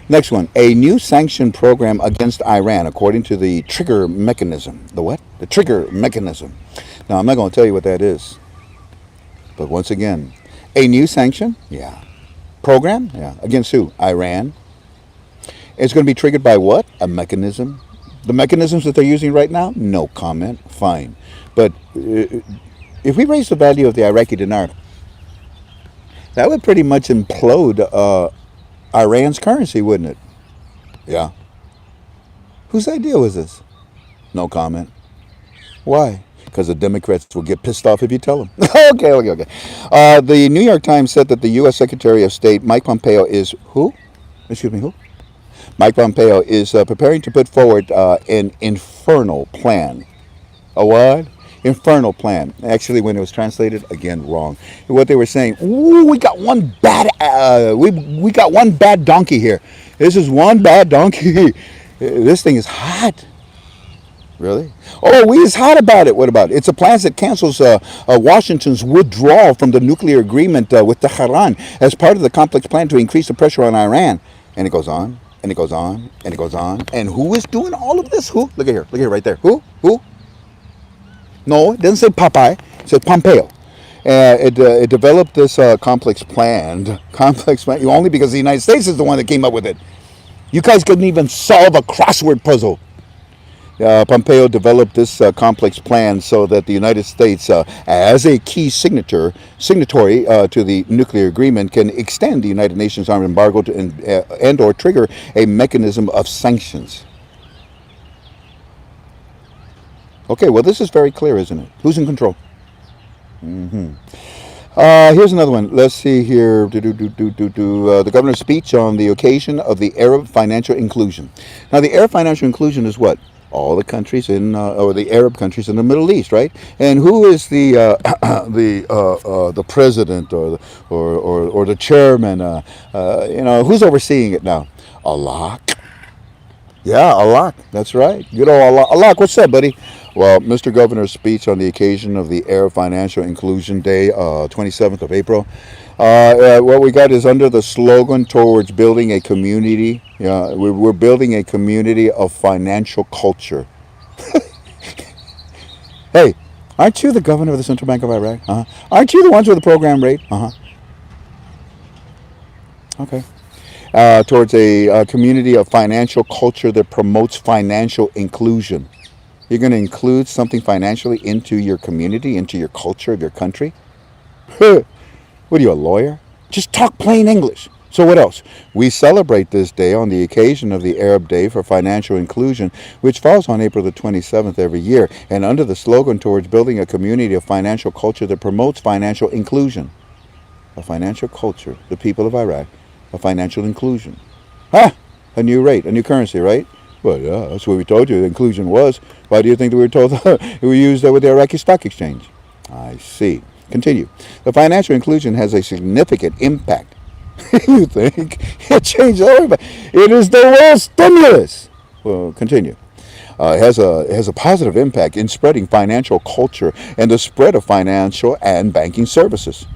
Speaker 1: Next one, a new sanction program against Iran, according to the trigger mechanism. The what? The trigger mechanism. Now, I'm not going to tell you what that is. But once again, a new sanction? Yeah. Program? Yeah. Against who? Iran. It's going to be triggered by what? A mechanism. The mechanisms that they're using right now? No comment. Fine. But if we raise the value of the Iraqi dinar, that would pretty much implode Iran's currency, wouldn't it? Yeah. Whose idea was this? No comment. Why? Because the Democrats will get pissed off if you tell them. Okay. The New York Times said that the U.S. Secretary of State, Mike Pompeo, is who? Excuse me, who? Mike Pompeo is preparing to put forward an infernal plan. A what? Infernal plan. Actually, when it was translated, again, wrong. What they were saying, ooh, we got one bad donkey here. This is one bad donkey. This thing is hot. Really? Oh, we is hot about it. What about it? It's a plan that cancels Washington's withdrawal from the nuclear agreement with Tehran as part of the complex plan to increase the pressure on Iran. And it goes on, and it goes on, and it goes on. And who is doing all of this? Who? Look at here, right there. Who? No, it doesn't say Popeye. It says Pompeo. It developed this complex plan only because the United States is the one that came up with it. You guys couldn't even solve a crossword puzzle. Pompeo developed this complex plan so that the United States, as a key signatory to the nuclear agreement, can extend the United Nations armed embargo and or trigger a mechanism of sanctions. Okay, well, this is very clear, isn't it? Who's in control? Here's another one. Let's see here. The governor's speech on the occasion of the Arab financial inclusion. Now, the Arab financial inclusion is what? All the countries or the Arab countries in the Middle East, right? And who is the president or the chairman? Who's overseeing it now? Allah. Yeah, Allah. That's right. Good old Allah. Allah, what's up, buddy? Well, Mr. Governor's speech on the occasion of the Arab Financial Inclusion Day, 27th of April. What we got is under the slogan towards building a community. We're building a community of financial culture. Hey, aren't you the governor of the Central Bank of Iraq? Aren't you the ones with the program rate? Okay. Towards a community of financial culture that promotes financial inclusion. You're going to include something financially into your community, into your culture of your country? What are you, a lawyer? Just talk plain English. So what else? We celebrate this day on the occasion of the Arab Day for Financial Inclusion, which falls on April the 27th every year, and under the slogan towards building a community of financial culture that promotes financial inclusion. A financial culture, the people of Iraq, a financial inclusion. A new rate, a new currency, right? Well, yeah, that's what we told you the inclusion was. Why do you think that we were told we used that with the Iraqi Stock Exchange? I see. Continue. The financial inclusion has a significant impact. You think? It changed everybody. It is the world stimulus. Well, continue. has a positive impact in spreading financial culture and the spread of financial and banking services.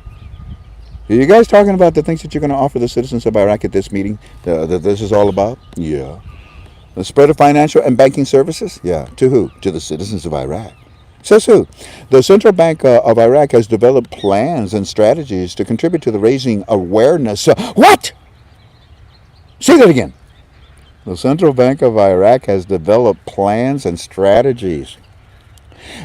Speaker 1: Are you guys talking about the things that you're going to offer the citizens of Iraq at this meeting? That this is all about? Yeah. The spread of financial and banking services? Yeah. To who? To the citizens of Iraq. Says who? The Central Bank of Iraq has developed plans and strategies to contribute to the raising awareness. What? Say that again. The Central Bank of Iraq has developed plans and strategies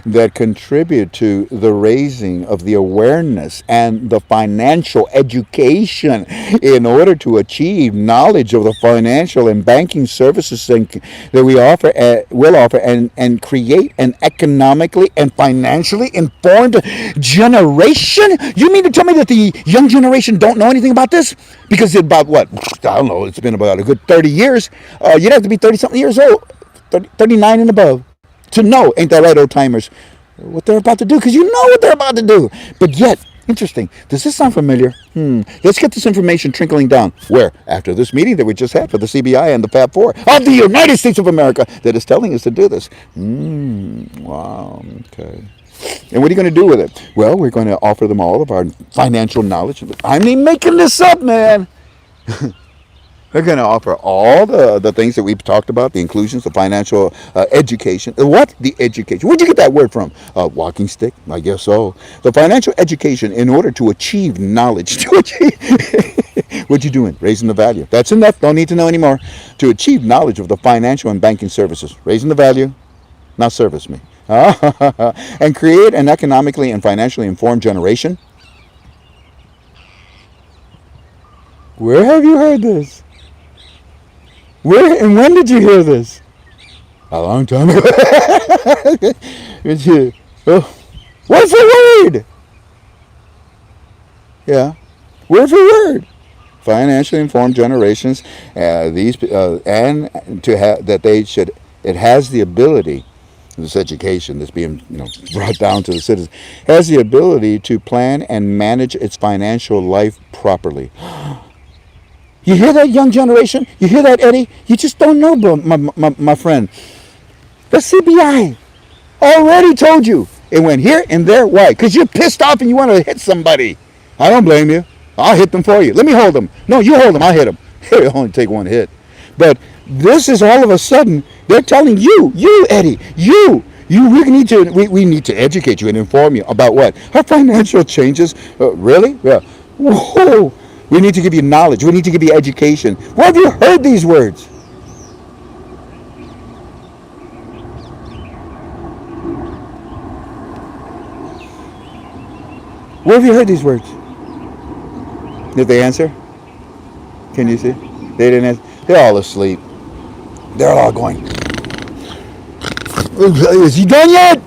Speaker 1: that contribute to the raising of the awareness and the financial education in order to achieve knowledge of the financial and banking services that we offer, will offer, and create an economically and financially informed generation. You mean to tell me that the young generation don't know anything about this? Because it's about what? I don't know. It's been about a good 30 years. You'd have to be 30 something years old, 39 and above, to know, ain't that right, old timers, what they're about to do, because you know what they're about to do. But yet, interesting, does this sound familiar? Let's get this information trickling down. Where? After this meeting that we just had for the CBI and the Fab Four of the United States of America that is telling us to do this. Wow, okay. And what are you going to do with it? Well, we're going to offer them all of our financial knowledge. I'm not making this up, man. They're going to offer all the things that we've talked about, the inclusions, the financial education. What? The education. Where'd you get that word from? Walking stick? I guess so. The financial education in order to achieve knowledge. To achieve. What you doing? Raising the value. That's enough. Don't need to know anymore. To achieve knowledge of the financial and banking services. Raising the value. Now service me. And create an economically and financially informed generation. Where have you heard this? Where and when did you hear this? A long time ago. What's the word? Yeah. Word for word. Financially informed generations. These and to have that they should. It has the ability. This education that's being brought down to the citizens has the ability to plan and manage its financial life properly. You hear that, young generation? You hear that, Eddie? You just don't know, bro, my friend. The CBI already told you. It went here and there. Why? Because you're pissed off and you want to hit somebody. I don't blame you. I'll hit them for you. Let me hold them. No, you hold them. I'll hit them. It'll only take one hit. But this is all of a sudden, they're telling you, Eddie, we need to educate you and inform you about what? Our financial changes. Really? Yeah. Whoa. We need to give you knowledge. We need to give you education. Where have you heard these words? Where have you heard these words? Did they answer? Can you see? They didn't answer. They're all asleep. They're all going, is he done yet?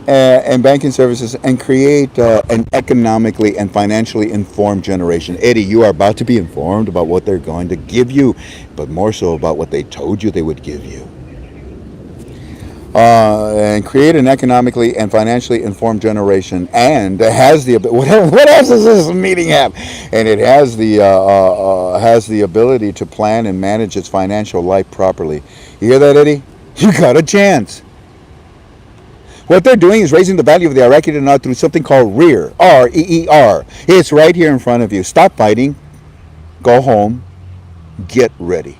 Speaker 1: And banking services, and create an economically and financially informed generation. Eddie, you are about to be informed about what they're going to give you, but more so about what they told you they would give you. And create an economically and financially informed generation, and has the what else does this meeting have? And it has the ability to plan and manage its financial life properly. You hear that, Eddie? You got a chance. What they're doing is raising the value of the Iraqi dinar through something called Reer, R-E-E-R. It's right here in front of you. Stop fighting. Go home. Get ready.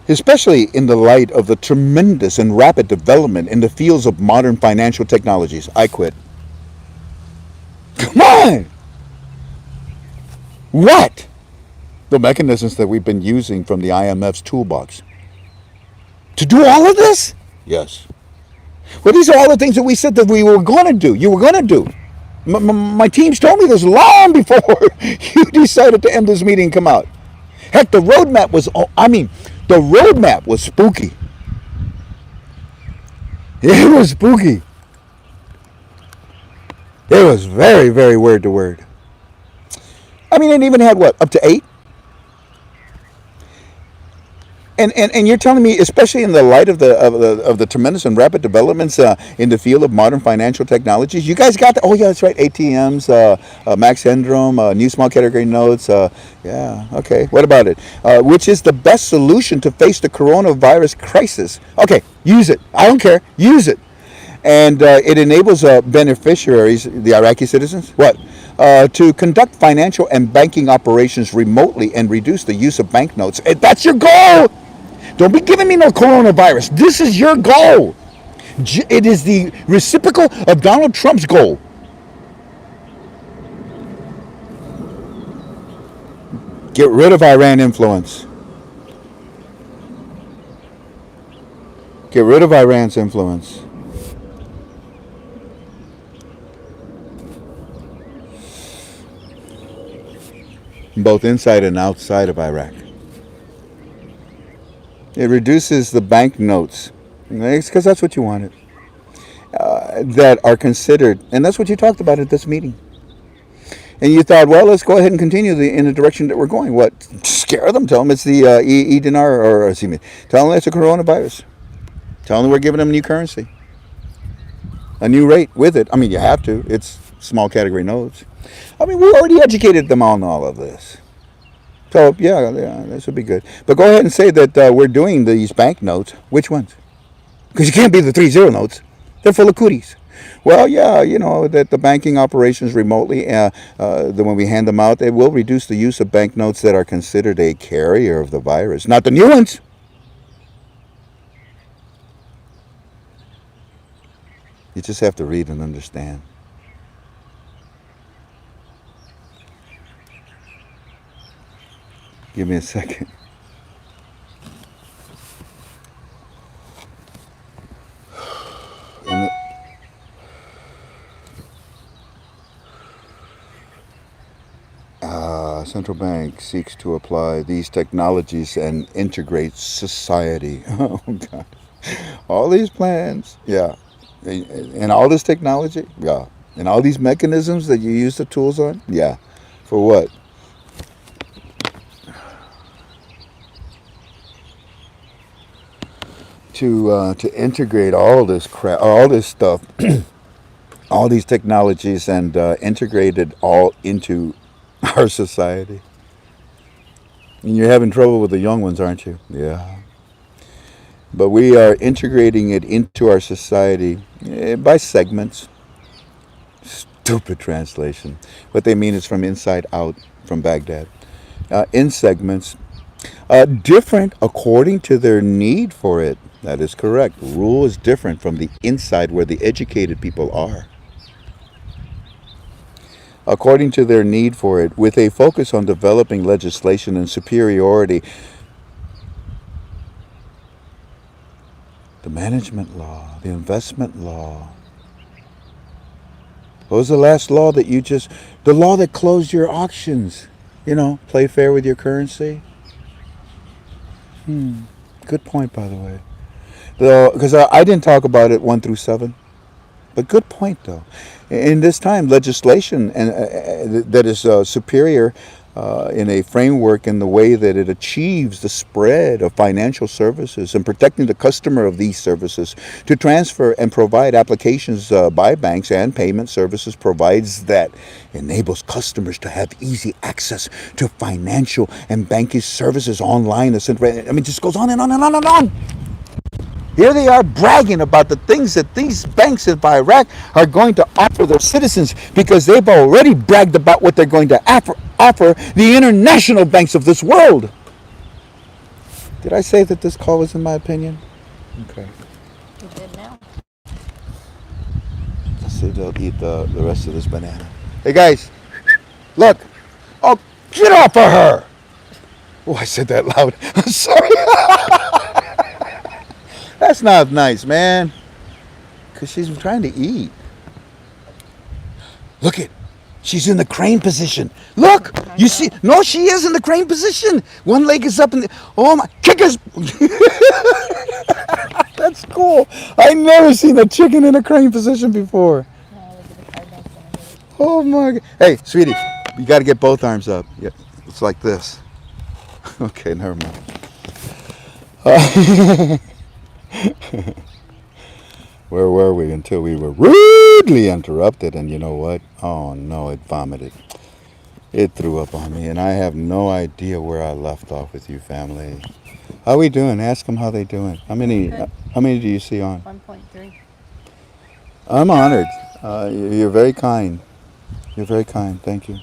Speaker 1: Especially in the light of the tremendous and rapid development in the fields of modern financial technologies. I quit. Come on! What? The mechanisms that we've been using from the IMF's toolbox. To do all of this? Yes. Well, these are all the things that we said that we were going to do. You were going to do. My teams told me this long before you decided to end this meeting and come out. Heck, the roadmap was, the roadmap was spooky. It was spooky. It was very, very word to word. It even had what, up to 8? And you're telling me, especially in the light of the tremendous and rapid developments in the field of modern financial technologies, you guys got the, oh yeah, that's right, ATMs, Max Headroom, new small category notes, yeah, okay. What about it? Which is the best solution to face the coronavirus crisis? Okay, use it. I don't care. Use it. And it enables beneficiaries, the Iraqi citizens, what? To conduct financial and banking operations remotely and reduce the use of banknotes. That's your goal. Don't be giving me no coronavirus. This is your goal. It is the reciprocal of Donald Trump's goal. Get rid of Iran influence. Get rid of Iran's influence. Both inside and outside of Iraq. It reduces the banknotes. Because that's what you wanted. That are considered, and that's what you talked about at this meeting. And you thought, well, let's go ahead and continue in the direction that we're going. What? Scare them. Tell them it's the dinar, or excuse me, tell them it's a coronavirus. Tell them we're giving them a new currency, a new rate with it. I mean, you have to. It's small category notes. I mean, we already educated them on all of this. So yeah, this would be good. But go ahead and say that we're doing these banknotes. Which ones? Because you can't be the 3-0 notes. They're full of cooties. Well, yeah, you know, that the banking operations remotely, when we hand them out, it will reduce the use of banknotes that are considered a carrier of the virus. Not the new ones. You just have to read and understand. Give me a second. Central bank seeks to apply these technologies and integrate society. Oh God! All these plans, yeah, and all this technology, yeah, and all these mechanisms that you use the tools on, yeah, for what? To integrate all this crap, all this stuff, all these technologies, and integrate it all into our society. And you're having trouble with the young ones, aren't you? Yeah. But we are integrating it into our society by segments. Stupid translation. What they mean is from inside out, from Baghdad. In segments, different according to their need for it. That is correct. Rule is different from the inside where the educated people are. According to their need for it, with a focus on developing legislation and superiority. The management law, the investment law. What was the last law that you just, the law that closed your auctions? You know, play fair with your currency. Good point, by the way. Because I didn't talk about it 1 through 7. But good point, though. In this time, legislation that is superior in a framework in the way that it achieves the spread of financial services and protecting the customer of these services to transfer and provide applications by banks and payment services provides that enables customers to have easy access to financial and banking services online. I mean, it just goes on and on and on and on. Here they are bragging about the things that these banks in Iraq are going to offer their citizens because they've already bragged about what they're going to offer the international banks of this world. Did I say that this call was in my opinion? Okay.
Speaker 2: You did now.
Speaker 1: Let's see if they'll eat the rest of this banana. Hey guys, look. Oh, get off of her. Oh, I said that loud. I'm sorry. That's not nice, man. Because she's trying to eat. Look it. She's in the crane position. Look. You see. No, she is in the crane position. One leg is up in the. Oh, my. Kickers. That's cool. I've never seen a chicken in a crane position before. Oh, my God. Hey, sweetie. You got to get both arms up. Yeah, it's like this. Okay, never mind. Where were we until we were rudely interrupted? And you know what? Oh no, it vomited. It threw up on me, and I have no idea where I left off with you, family. How we doing? Ask them how they doing. How many?
Speaker 2: Good.
Speaker 1: How many do you see on?
Speaker 2: 1.3.
Speaker 1: I'm honored. You're very kind. You're very kind. Thank you.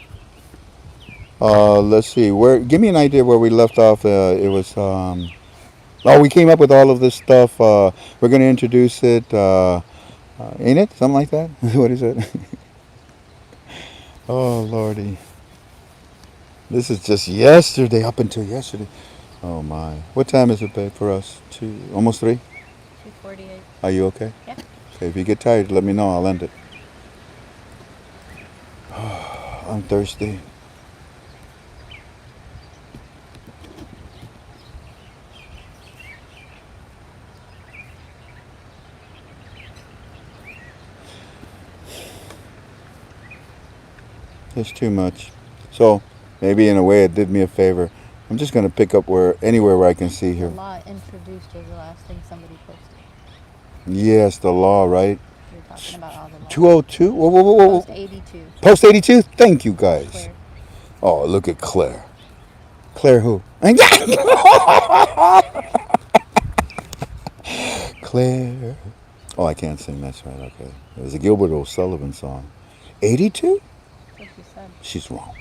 Speaker 1: Let's see. Where? Give me an idea where we left off. It was. Oh, we came up with all of this stuff. We're going to introduce it. Ain't it? Something like that? What is it? Oh, Lordy. This is just yesterday, up until yesterday. Oh, my. What time is it, babe, for us? Almost 3?
Speaker 2: 2:48.
Speaker 1: Are you okay?
Speaker 2: Yeah.
Speaker 1: Okay, if you get tired, let me know. I'll end it. I'm thirsty. It's too much. So maybe in a way it did me a favor. I'm just gonna pick up anywhere where I can see
Speaker 2: The
Speaker 1: here.
Speaker 2: law introduced was the last thing somebody posted.
Speaker 1: Yes, the law, right?
Speaker 2: We were talking about all the laws.
Speaker 1: 202. Whoa, whoa, whoa, whoa.
Speaker 2: Post 82.
Speaker 1: Post 82. Thank you guys.
Speaker 2: Claire.
Speaker 1: Oh, look at Claire. Claire who? Claire. Oh, I can't sing. That's right. Okay. It was a Gilbert O'Sullivan song. 82?
Speaker 2: That's what she said.
Speaker 1: She's wrong.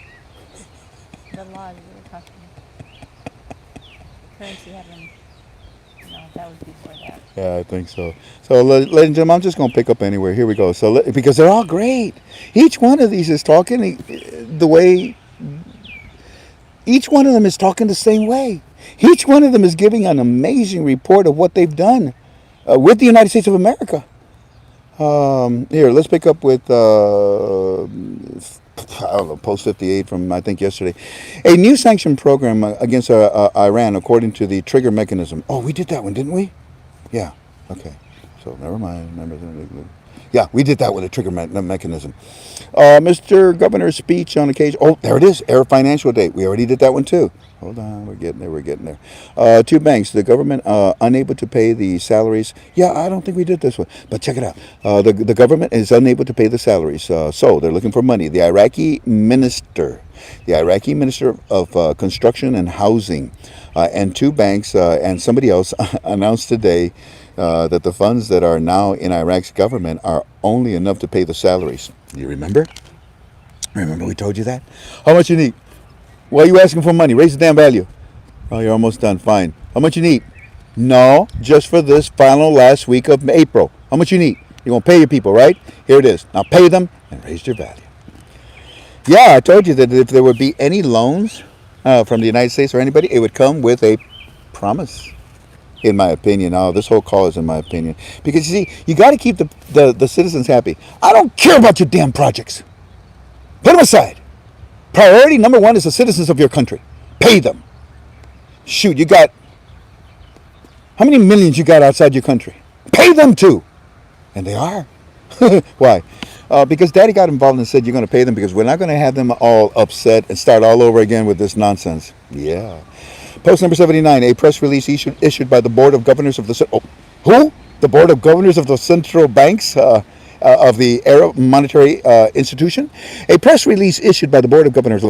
Speaker 2: The laws we were talking about. Currency having. No, that was before that.
Speaker 1: Yeah, I think so. So, ladies and gentlemen, I'm just going to pick up anywhere. Here we go. So, because they're all great. Each one of these is talking the way. Each one of them is talking the same way. Each one of them is giving an amazing report of what they've done with the United States of America. Here, let's pick up with, I don't know, Post 58 from, I think, yesterday. A new sanction program against Iran, according to the trigger mechanism. Oh, we did that one, didn't we? Yeah. Okay. So, never mind. Yeah, we did that with a trigger mechanism. Mr. Governor's speech on occasion. Oh, there it is. Air financial date. We already did that one, too. Hold on. We're getting there. We're getting there. 2 banks. The government unable to pay the salaries. Yeah, I don't think we did this one. But check it out. The government is unable to pay the salaries. So they're looking for money. The Iraqi Minister of Construction and Housing, and 2 banks and somebody else announced today that the funds that are now in Iraq's government are only enough to pay the salaries. You remember? Remember we told you that? How much you need? Why are you asking for money? Raise the damn value. Oh, you're almost done. Fine. How much you need? No, just for this final last week of April. How much you need? You're going to pay your people, right? Here it is. Now pay them and raise their value. Yeah, I told you that if there would be any loans from the United States or anybody, it would come with a promise. In my opinion, this whole call is in my opinion. Because you see, you got to keep the citizens happy. I don't care about your damn projects. Put them aside. Priority number 1 is the citizens of your country. Pay them. Shoot, you got, how many millions you got outside your country? Pay them too. And they are. Why? Because Daddy got involved and said you're going to pay them because we're not going to have them all upset and start all over again with this nonsense. Yeah. Post number 79, a press release issued by the Board of Governors of the... Oh, who? The Board of Governors of the Central Banks of the Arab Monetary Institution. A press release issued by the Board of Governors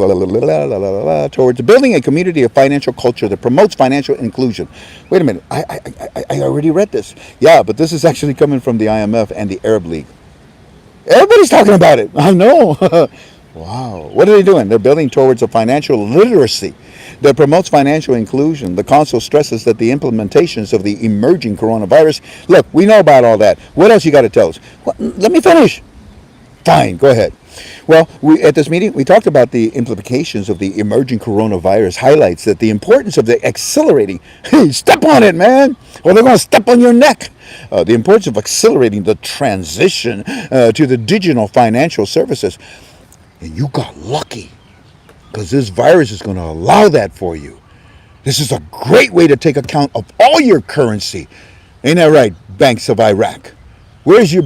Speaker 1: towards building a community of financial culture that promotes financial inclusion. Wait a minute, I already read this. Yeah, but this is actually coming from the IMF and the Arab League. Everybody's talking about it. I know. Wow. What are they doing? They're building towards a financial literacy that promotes financial inclusion. The council stresses that the implementations of the emerging coronavirus. Look, we know about all that. What else you got to tell us? Well, let me finish. Fine, go ahead. Well, at this meeting, we talked about the implications of the emerging coronavirus, highlights that the importance of the accelerating, hey, step on it, man, or they're going to step on your neck. The importance of accelerating the transition to the digital financial services. And you got lucky because this virus is going to allow that for you. This is a great way to take account of all your currency. Ain't that right, banks of Iraq? Where's your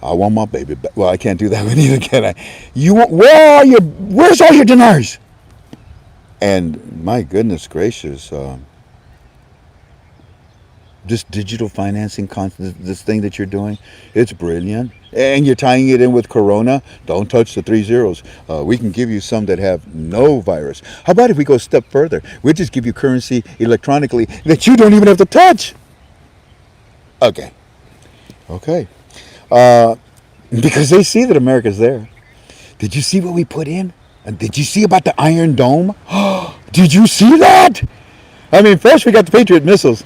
Speaker 1: I want my baby back. Well, I can't do that one either, can I? Where's all your dinars? And my goodness gracious, this digital financing this thing that you're doing, it's brilliant. And you're tying it in with Corona. Don't touch the 3 zeros. We can give you some that have no virus. How about if we go a step further? We'll just give you currency electronically that you don't even have to touch. Okay. Okay. Because they see that America's there. Did you see what we put in? And did you see about the Iron Dome? Did you see that? I mean, first we got the Patriot missiles.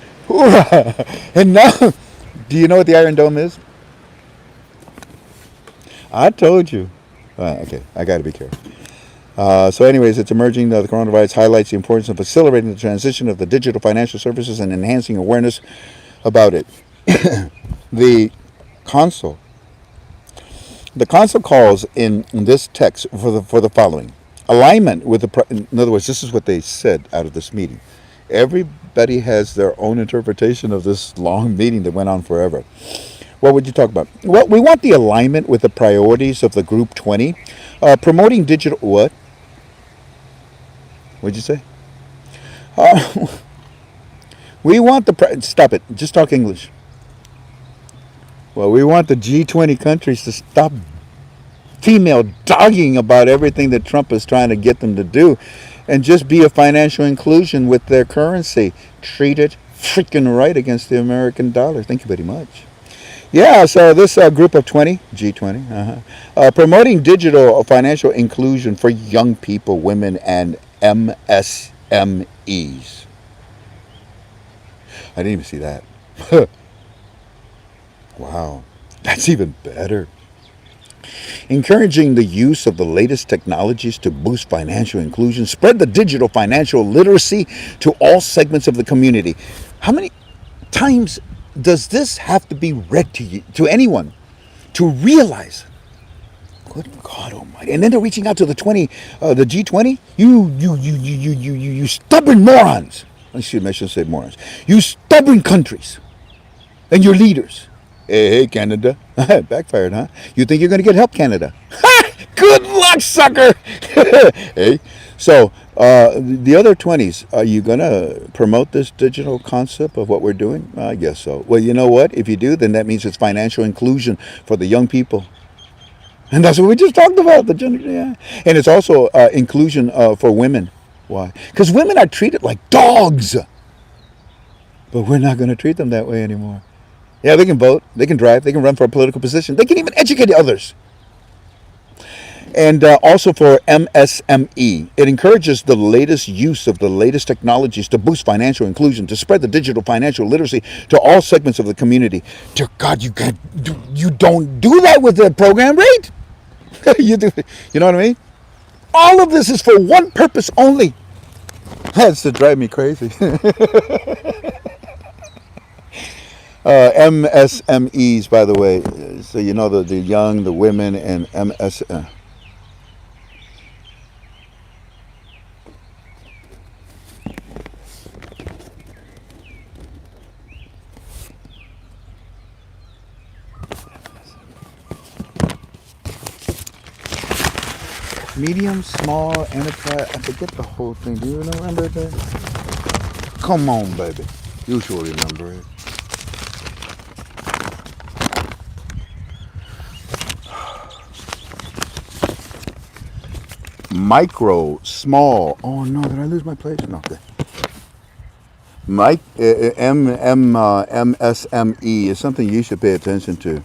Speaker 1: And now, do you know what the Iron Dome is? I told you. Okay, I got to be careful. So anyways, it's emerging. The coronavirus highlights the importance of accelerating the transition of the digital financial services and enhancing awareness about it. The console. The council calls in this text for the following alignment with the. In other words, this is what they said out of this meeting. Everybody has their own interpretation of this long meeting that went on forever. What would you talk about? Well, we want the alignment with the priorities of the Group 20, promoting digital. What? What'd you say? We want the. Stop it. Just talk English. Well, we want the G20 countries to stop female dogging about everything that Trump is trying to get them to do and just be a financial inclusion with their currency. Treat it freaking right against the American dollar. Thank you very much. Yeah, so this group of 20, G20, promoting digital financial inclusion for young people, women, and MSMEs. I didn't even see that. Wow, that's even better. Encouraging the use of the latest technologies to boost financial inclusion, spread the digital financial literacy to all segments of the community. How many times does this have to be read to you, to anyone, to realize? Good God Almighty! And then they're reaching out to the G20. You stubborn morons. I shouldn't say morons. You stubborn countries, and your leaders. Hey, Canada. Backfired, huh? You think you're going to get help, Canada? Good luck, sucker! Hey, so the other 20s, are you going to promote this digital concept of what we're doing? I guess so. Well, you know what? If you do, then that means it's financial inclusion for the young people. And that's what we just talked about. The gender, yeah. And it's also inclusion for women. Why? Because women are treated like dogs. But we're not going to treat them that way anymore. Yeah, they can vote, they can drive, they can run for a political position, they can even educate others. And also for MSME, it encourages the latest use of the latest technologies to boost financial inclusion, to spread the digital financial literacy to all segments of the community. Dear God, you don't do that with the program rate. You do, you know what I mean? All of this is for one purpose only. That's to drive me crazy. MSMEs, by the way, so you know the young, the women, and MS. Medium, small, enterprise. I forget the whole thing. Do you remember that? Come on, baby. You sure remember it. Micro, small. Oh no, did I lose my place? No. Okay. MSME is something you should pay attention to.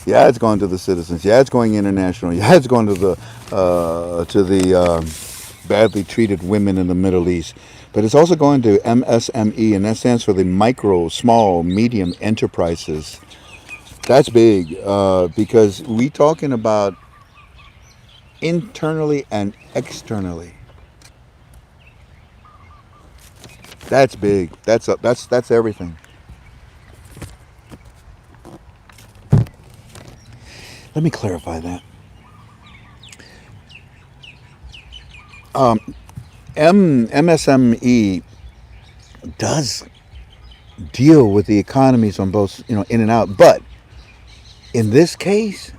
Speaker 1: Yeah, it's going to the citizens. Yeah, it's going international. Yeah, it's going to the badly treated women in the Middle East. But it's also going to MSME, and that stands for the micro, small, medium enterprises. That's big because we talking about internally and externally. That's big. That's everything. Let me clarify that. MSME does deal with the economies on both, in and out. But in this case,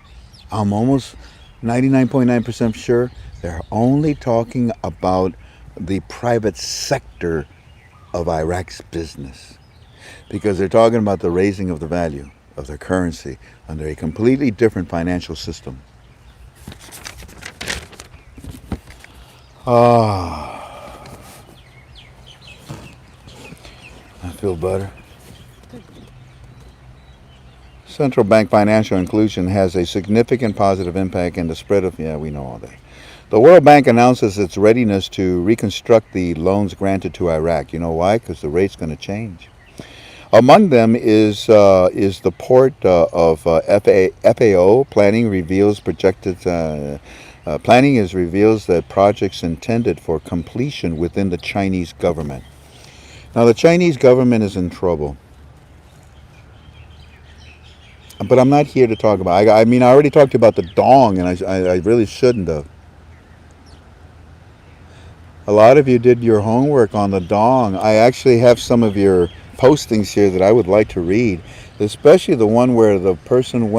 Speaker 1: I'm almost 99.9% sure they're only talking about the private sector of Iraq's business. because they're talking about the raising of the value of their currency under a completely different financial system. Ah, I feel better. Central bank financial inclusion has a significant positive impact in the spread of, yeah, we know all that. The World Bank announces its readiness to reconstruct the loans granted to Iraq. You know why? Because the rate's going to change. Among them is the port of FAO. Planning reveals reveals that projects intended for completion within the Chinese government. Now the Chinese government is in trouble, but I'm not here to talk about. I mean, I already talked about the dong, and I really shouldn't have. A lot of you did your homework on the dong. I actually have some of your postings here that I would like to read, especially the one where the person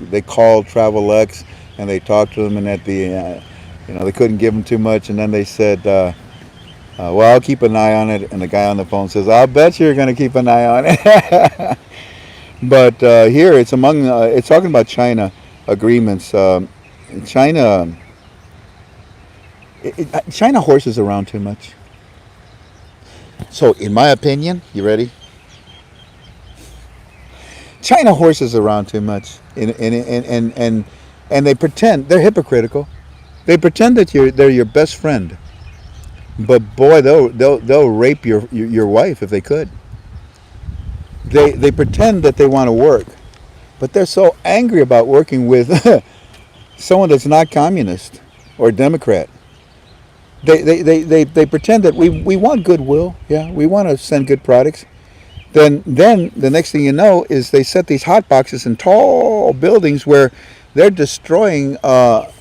Speaker 1: they called TravelX and they talked to them, and at the, they couldn't give them too much, and then they said, well, I'll keep an eye on it, and the guy on the phone says, I'll bet you're going to keep an eye on it. But here it's it's talking about China agreements. China. China horses around too much. So, in my opinion, you ready? China horses around too much, and they pretend they're hypocritical. They pretend that they're your best friend, but boy, they'll rape your wife if they could. They pretend that they want to work, but they're so angry about working with someone that's not communist or Democrat. They pretend that we want goodwill. Yeah, we want to send good products. Then the next thing you know is they set these hot boxes in tall buildings where they're destroying the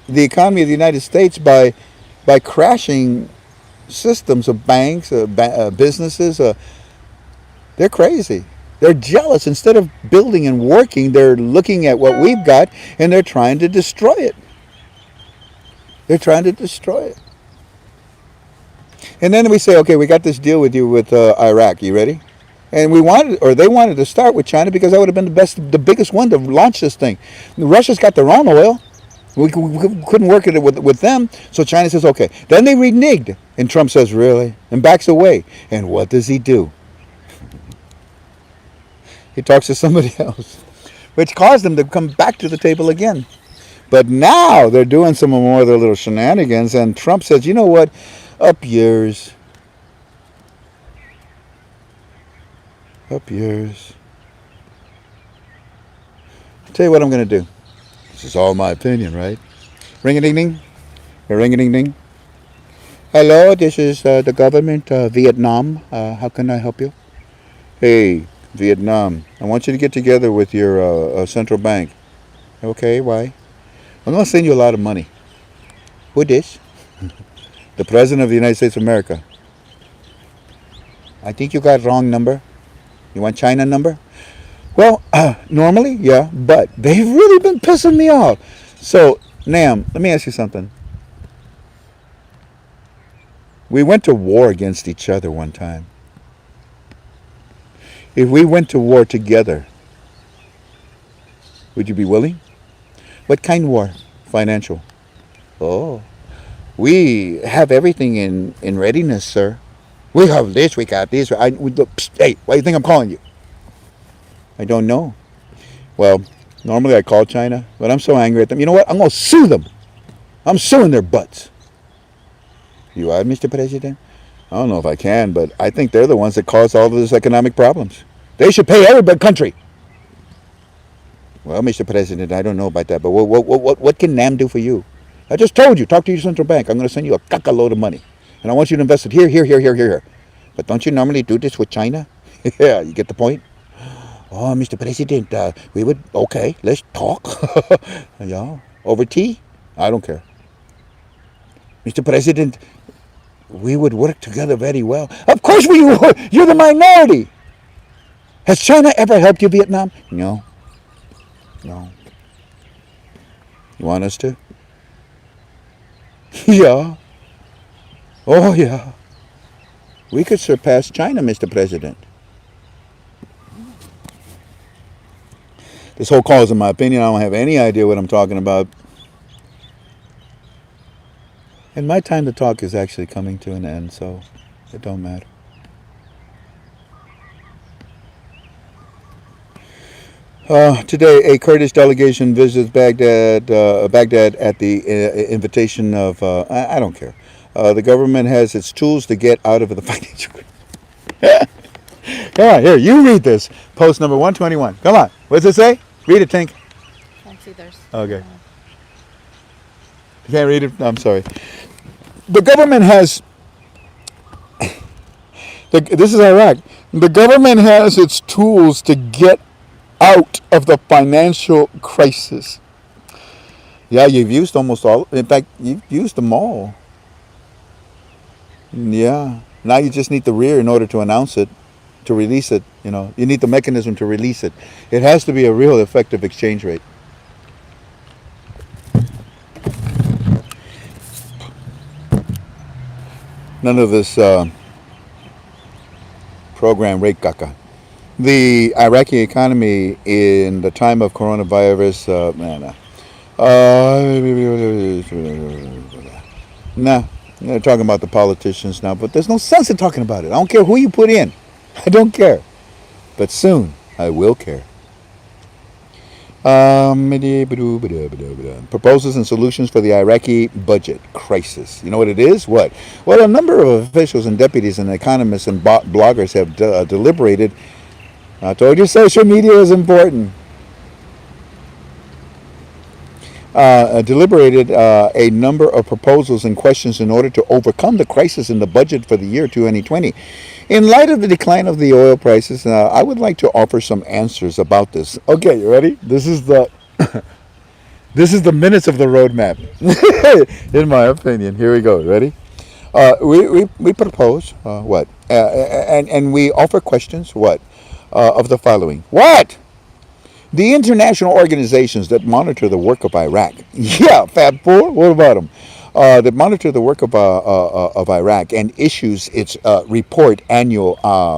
Speaker 1: economy of the United States by crashing systems of banks, businesses. They're crazy. They're jealous. Instead of building and working, they're looking at what we've got and they're trying to destroy it. They're trying to destroy it. And then we say, okay, we got this deal with you with Iraq. You ready? And they wanted to start with China because that would have been the biggest one to launch this thing. Russia's got their own oil. We couldn't work it with them. So China says, okay. Then they reneged. And Trump says, really? And backs away. And what does he do? He talks to somebody else, which caused them to come back to the table again. But now they're doing some more of their little shenanigans, and Trump says, you know what? Up yours. Up yours. I'll tell you what I'm going to do. This is all my opinion, right? Ring-a-ding-ding. Ring-a-ding-ding. Hello, this is the government of Vietnam. How can I help you? Hey, Vietnam, I want you to get together with your central bank. Okay, why? I'm going to send you a lot of money. Who this? The President of the United States of America. I think you got wrong number. You want China number? Well, normally, yeah, but they've really been pissing me off. So, Nam, let me ask you something. We went to war against each other one time. If we went to war together, would you be willing? What kind of war? Financial. Oh, we have everything in readiness, sir. We have this, we got this. Hey, why do you think I'm calling you? I don't know. Well, normally I call China, but I'm so angry at them. You know what? I'm going to sue them. I'm suing their butts. You are, Mr. President? I don't know if I can, but I think they're the ones that caused all of this economic problems. They should pay every country. Well, Mr. President, I don't know about that, but what can NAM do for you? I just told you, talk to your central bank. I'm going to send you a caca-load of money. And I want you to invest it here. But don't you normally do this with China? Yeah, you get the point? Oh, Mr. President, okay, let's talk. Yeah, over tea? I don't care. Mr. President, we would work together very well. Of course we would. You're the minority. Has China ever helped you, Vietnam? No. You want us to? Yeah. Oh, yeah. We could surpass China, Mr. President. This whole call is in my opinion. I don't have any idea what I'm talking about. And my time to talk is actually coming to an end, so it don't matter. Today, a Kurdish delegation visits Baghdad at the invitation of, I don't care. The government has its tools to get out of the financial. Come on, here, you read this. Post number 121. Come on. What's it say? Read it, Tink.
Speaker 2: Can't see theirs.
Speaker 1: Okay. You can't read it? No, I'm sorry. The government has. This is Iraq. The government has its tools to get out of the financial crisis. Yeah, you've used almost all. In fact, you've used them all. Yeah. Now you just need the Reer in order to announce it, to release it. You know, you need the mechanism to release it. It has to be a real effective exchange rate. None of this program rate caca. The Iraqi economy in the time of coronavirus, nah, they're talking about the politicians now, but there's no sense in talking about it. I don't care who you put in. I don't care. But soon, I will care. Proposals and solutions for the Iraqi budget crisis. You know what it is? What? Well, a number of officials and deputies and economists and bloggers have deliberated. I told you social media is important. Deliberated a number of proposals and questions in order to overcome the crisis in the budget for the year 2020. In light of the decline of the oil prices, I would like to offer some answers about this. Okay, you ready? This is the this is the minutes of the roadmap, in my opinion. Here we go. Ready? We propose what? And we offer questions. What? Of the following. What? The international organizations that monitor the work of Iraq. Yeah, Fab Four. What about them? That monitor the work of Iraq and issues its report annual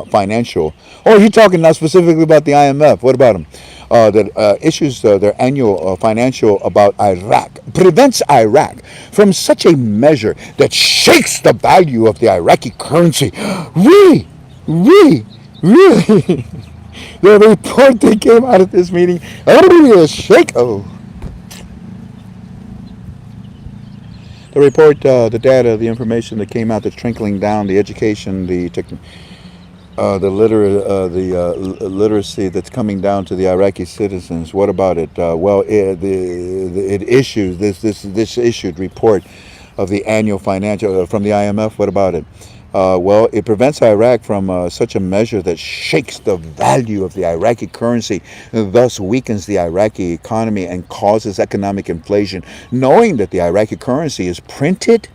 Speaker 1: financial. Oh, you're talking now specifically about the IMF. What about them? That issues their annual financial about Iraq, prevents Iraq from such a measure that shakes the value of the Iraqi currency. Really? The report that came out of this meeting, shake. Oh. The report, the data, the information that came out that's trickling down, the education, the literacy that's coming down to the Iraqi citizens. What about it? Well, it issued this issued report of the annual financial from the IMF. What about it? Well, it prevents Iraq from such a measure that shakes the value of the Iraqi currency, thus weakens the Iraqi economy and causes economic inflation, knowing that the Iraqi currency is printed.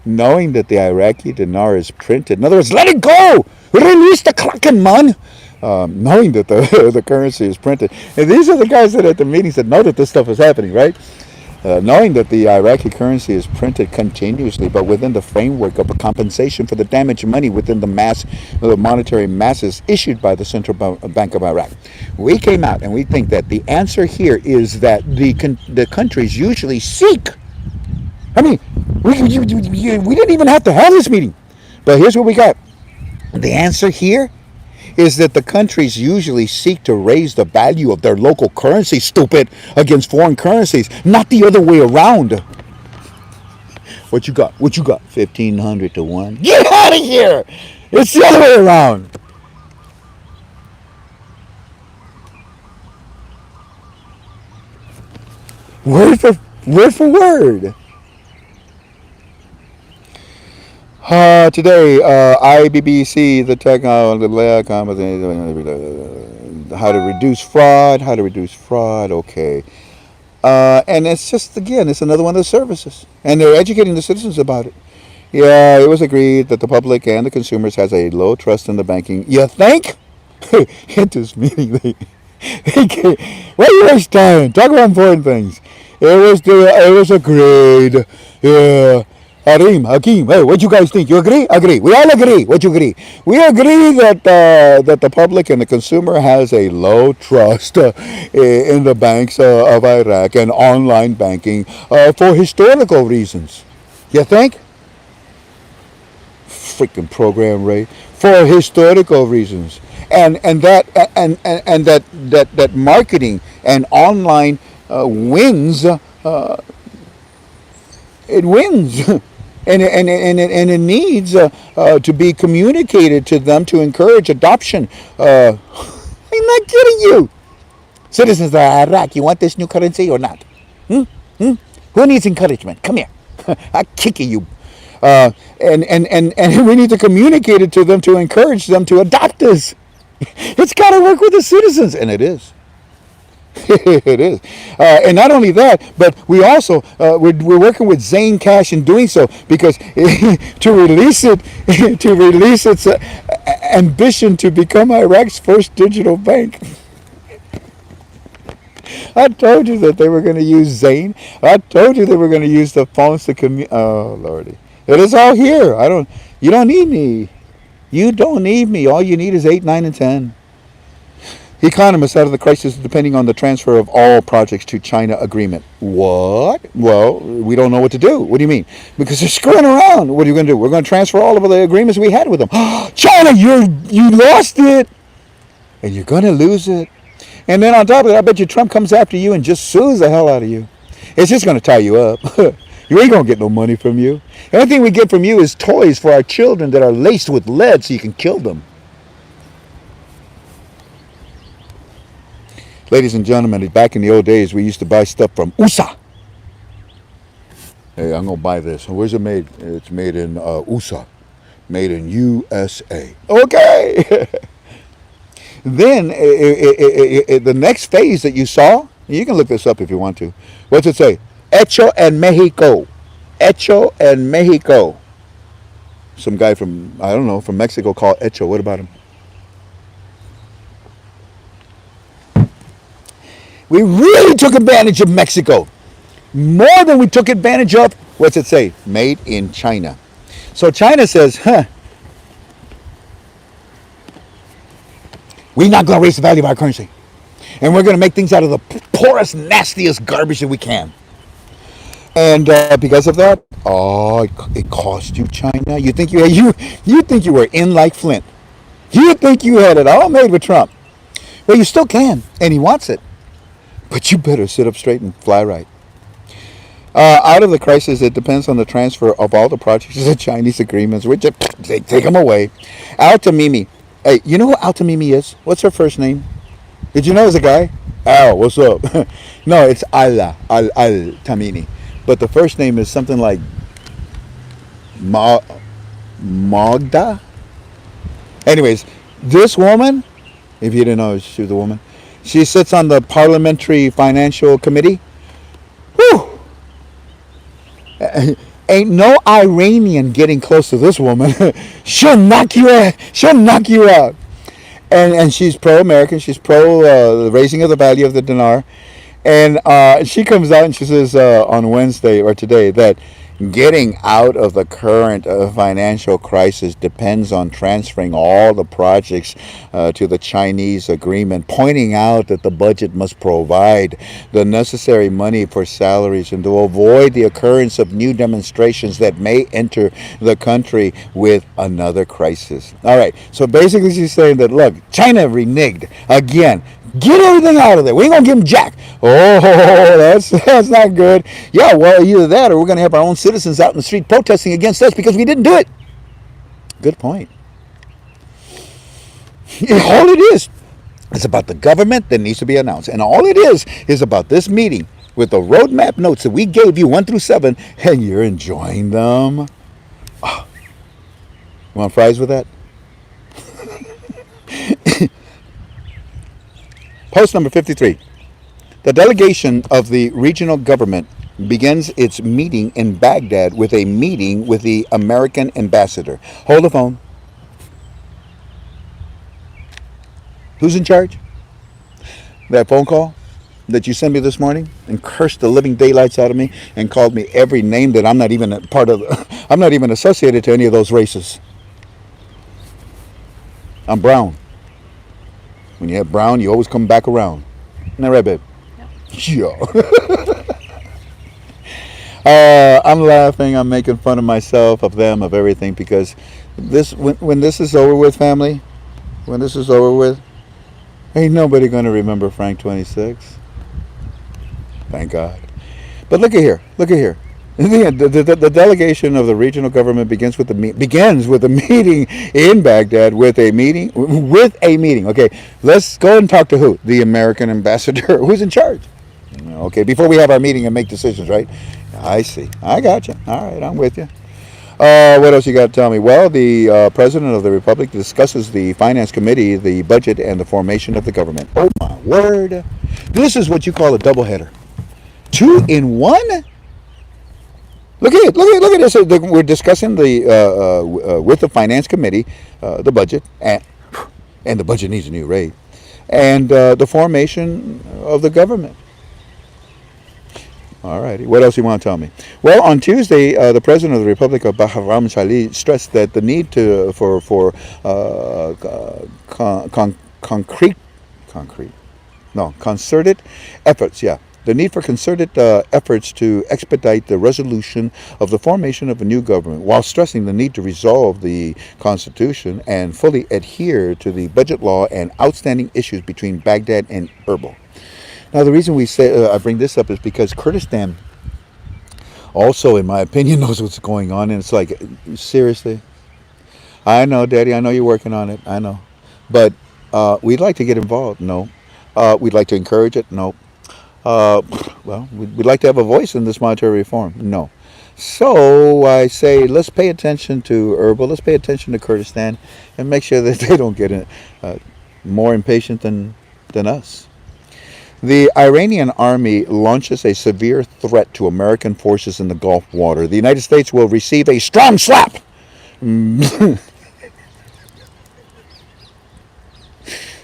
Speaker 1: Knowing that the Iraqi dinar is printed. In other words, let it go! Release the Kraken, man! Knowing that the currency is printed. And these are the guys that at the meetings that know that this stuff is happening, right? Knowing that the Iraqi currency is printed continuously, but within the framework of a compensation for the damaged money within the monetary masses issued by the Central Bank of Iraq. We came out and we think that the answer here is that the countries usually seek. I mean, we didn't even have to have this meeting. But here's what we got. The answer here is that the countries usually seek to raise the value of their local currency, stupid, against foreign currencies, not the other way around. What you got? 1,500 to 1. Get out of here! It's the other way around. Word for word. Today, IBBC, the how to reduce fraud, okay. And it's just, again, it's another one of the services. And they're educating the citizens about it. Yeah, it was agreed that the public and the consumers has a low trust in the banking. You think? At this meeting, they why you waste time? Talk about important things. It was agreed. Yeah. Hakim, hey, what you guys think? You agree? Agree. We all agree. What you agree? We agree that the public and the consumer has a low trust in the banks of Iraq and online banking for historical reasons. You think? Freaking program, Ray, for historical reasons, and that marketing and online wins. It wins. And it needs to be communicated to them to encourage adoption. I'm not kidding you. Citizens of Iraq, you want this new currency or not? Hmm? Hmm? Who needs encouragement? Come here. I'll kick you. And we need to communicate it to them to encourage them to adopt this. It's got to work with the citizens, and it is. It is, and not only that, but we also we're working with Zane Cash in doing so because to release it to release its ambition to become Iraq's first digital bank. I told you that they were going to use Zane. I told you they were going to use the phones to commute. Oh lordy, it is all here. I don't. You don't need me. You don't need me. All you need is 8, 9, and 10. Economists out of the crisis depending on the transfer of all projects to China agreement. What? Well, we don't know what to do. What do you mean? Because they're screwing around. What are you going to do? We're going to transfer all of the agreements we had with them. China, you lost it, and you're going to lose it. And then on top of that, I bet you Trump comes after you and just sues the hell out of you. It's just going to tie you up. You ain't going to get no money from you. The only thing we get from you is toys for our children that are laced with lead so you can kill them. Ladies and gentlemen, back in the old days, we used to buy stuff from USA. Hey, I'm going to buy this. Where's it made? It's made in USA. Made in USA. Okay. Then, the next phase that you saw, you can look this up if you want to. What's it say? Hecho en Mexico. Hecho en Mexico. Some guy from, I don't know, from Mexico called Hecho. What about him? We really took advantage of Mexico. More than we took advantage of, what's it say? Made in China. So China says, we're not going to raise the value of our currency. And we're going to make things out of the poorest, nastiest garbage that we can. And because of that, it cost you, China. You think you think you were in like Flint. You think you had it all made with Trump. Well, you still can, and he wants it. But you better sit up straight and fly right. Out of the crisis, it depends on the transfer of all the projects to Chinese agreements, which take them away. Al-Tamimi. Hey, you know who Al-Tamimi is? What's her first name? Did you know it's a guy? Al, what's up? No, it's Al-Tamimi. But the first name is something like Magda? Anyways, this woman, if you didn't know she was a woman, she sits on the Parliamentary Financial Committee. Whew. Ain't no Iranian getting close to this woman. She'll knock you out. She'll knock you out. And she's pro-American. She's pro the raising of the value of the dinar. And she comes out and she says on Wednesday or today that getting out of the current financial crisis depends on transferring all the projects to the Chinese agreement, pointing out that the budget must provide the necessary money for salaries and to avoid the occurrence of new demonstrations that may enter the country with another crisis. All right, so basically she's saying that, look, China reneged again. Get everything out of there. We ain't going to give them jack. Oh, that's not good. Yeah, well, either that or we're going to have our own citizens out in the street protesting against us because we didn't do it. Good point. All it is about the government that needs to be announced. And all it is about this meeting with the roadmap notes that we gave you 1 through 7, and you're enjoying them. Oh. You want fries with that? Post number 53. The delegation of the regional government begins its meeting in Baghdad with a meeting with the American ambassador. Hold the phone. Who's in charge? That phone call? that you sent me this morning and cursed the living daylights out of me and called me every name that I'm not even a part of. I'm not even associated to any of those races. I'm brown. When you have brown, you always come back around. Isn't that right, babe?
Speaker 2: Yep.
Speaker 1: Yeah. I'm laughing. I'm making fun of myself, of them, of everything because when this is over with, family, when this is over with, ain't nobody gonna remember Frank 26. Thank God. But look at here. Look at here. The delegation of the regional government begins with a meeting in Baghdad with a meeting. Okay, let's go and talk to who? The American ambassador, who's in charge. Okay, before we have our meeting and make decisions, right? I see. I got you. All right, I'm with you. What else you got to tell me? Well, the president of the republic discusses the finance committee, the budget, and the formation of the government. Oh my word! This is what you call a doubleheader. 2 in 1. Look at it. Look at this. We're discussing the with the finance committee, the budget, and the budget needs a new rate, and the formation of the government. All righty. What else do you want to tell me? Well, on Tuesday, the president of the Republic of Bahrain Shali stressed that the need for concerted efforts. Yeah, the need for concerted efforts to expedite the resolution of the formation of a new government, while stressing the need to resolve the constitution and fully adhere to the budget law and outstanding issues between Baghdad and Erbil. Now, the reason we say I bring this up is because Kurdistan also, in my opinion, knows what's going on, and it's like, seriously? I know, Daddy, I know you're working on it, I know. But we'd like to get involved, no. We'd like to encourage it, no. Well, we'd like to have a voice in this monetary reform, no. So I say, let's pay attention to Erbil, let's pay attention to Kurdistan, and make sure that they don't get more impatient than us. The Iranian army launches a severe threat to American forces in the Gulf water. The United States will receive a strong slap. The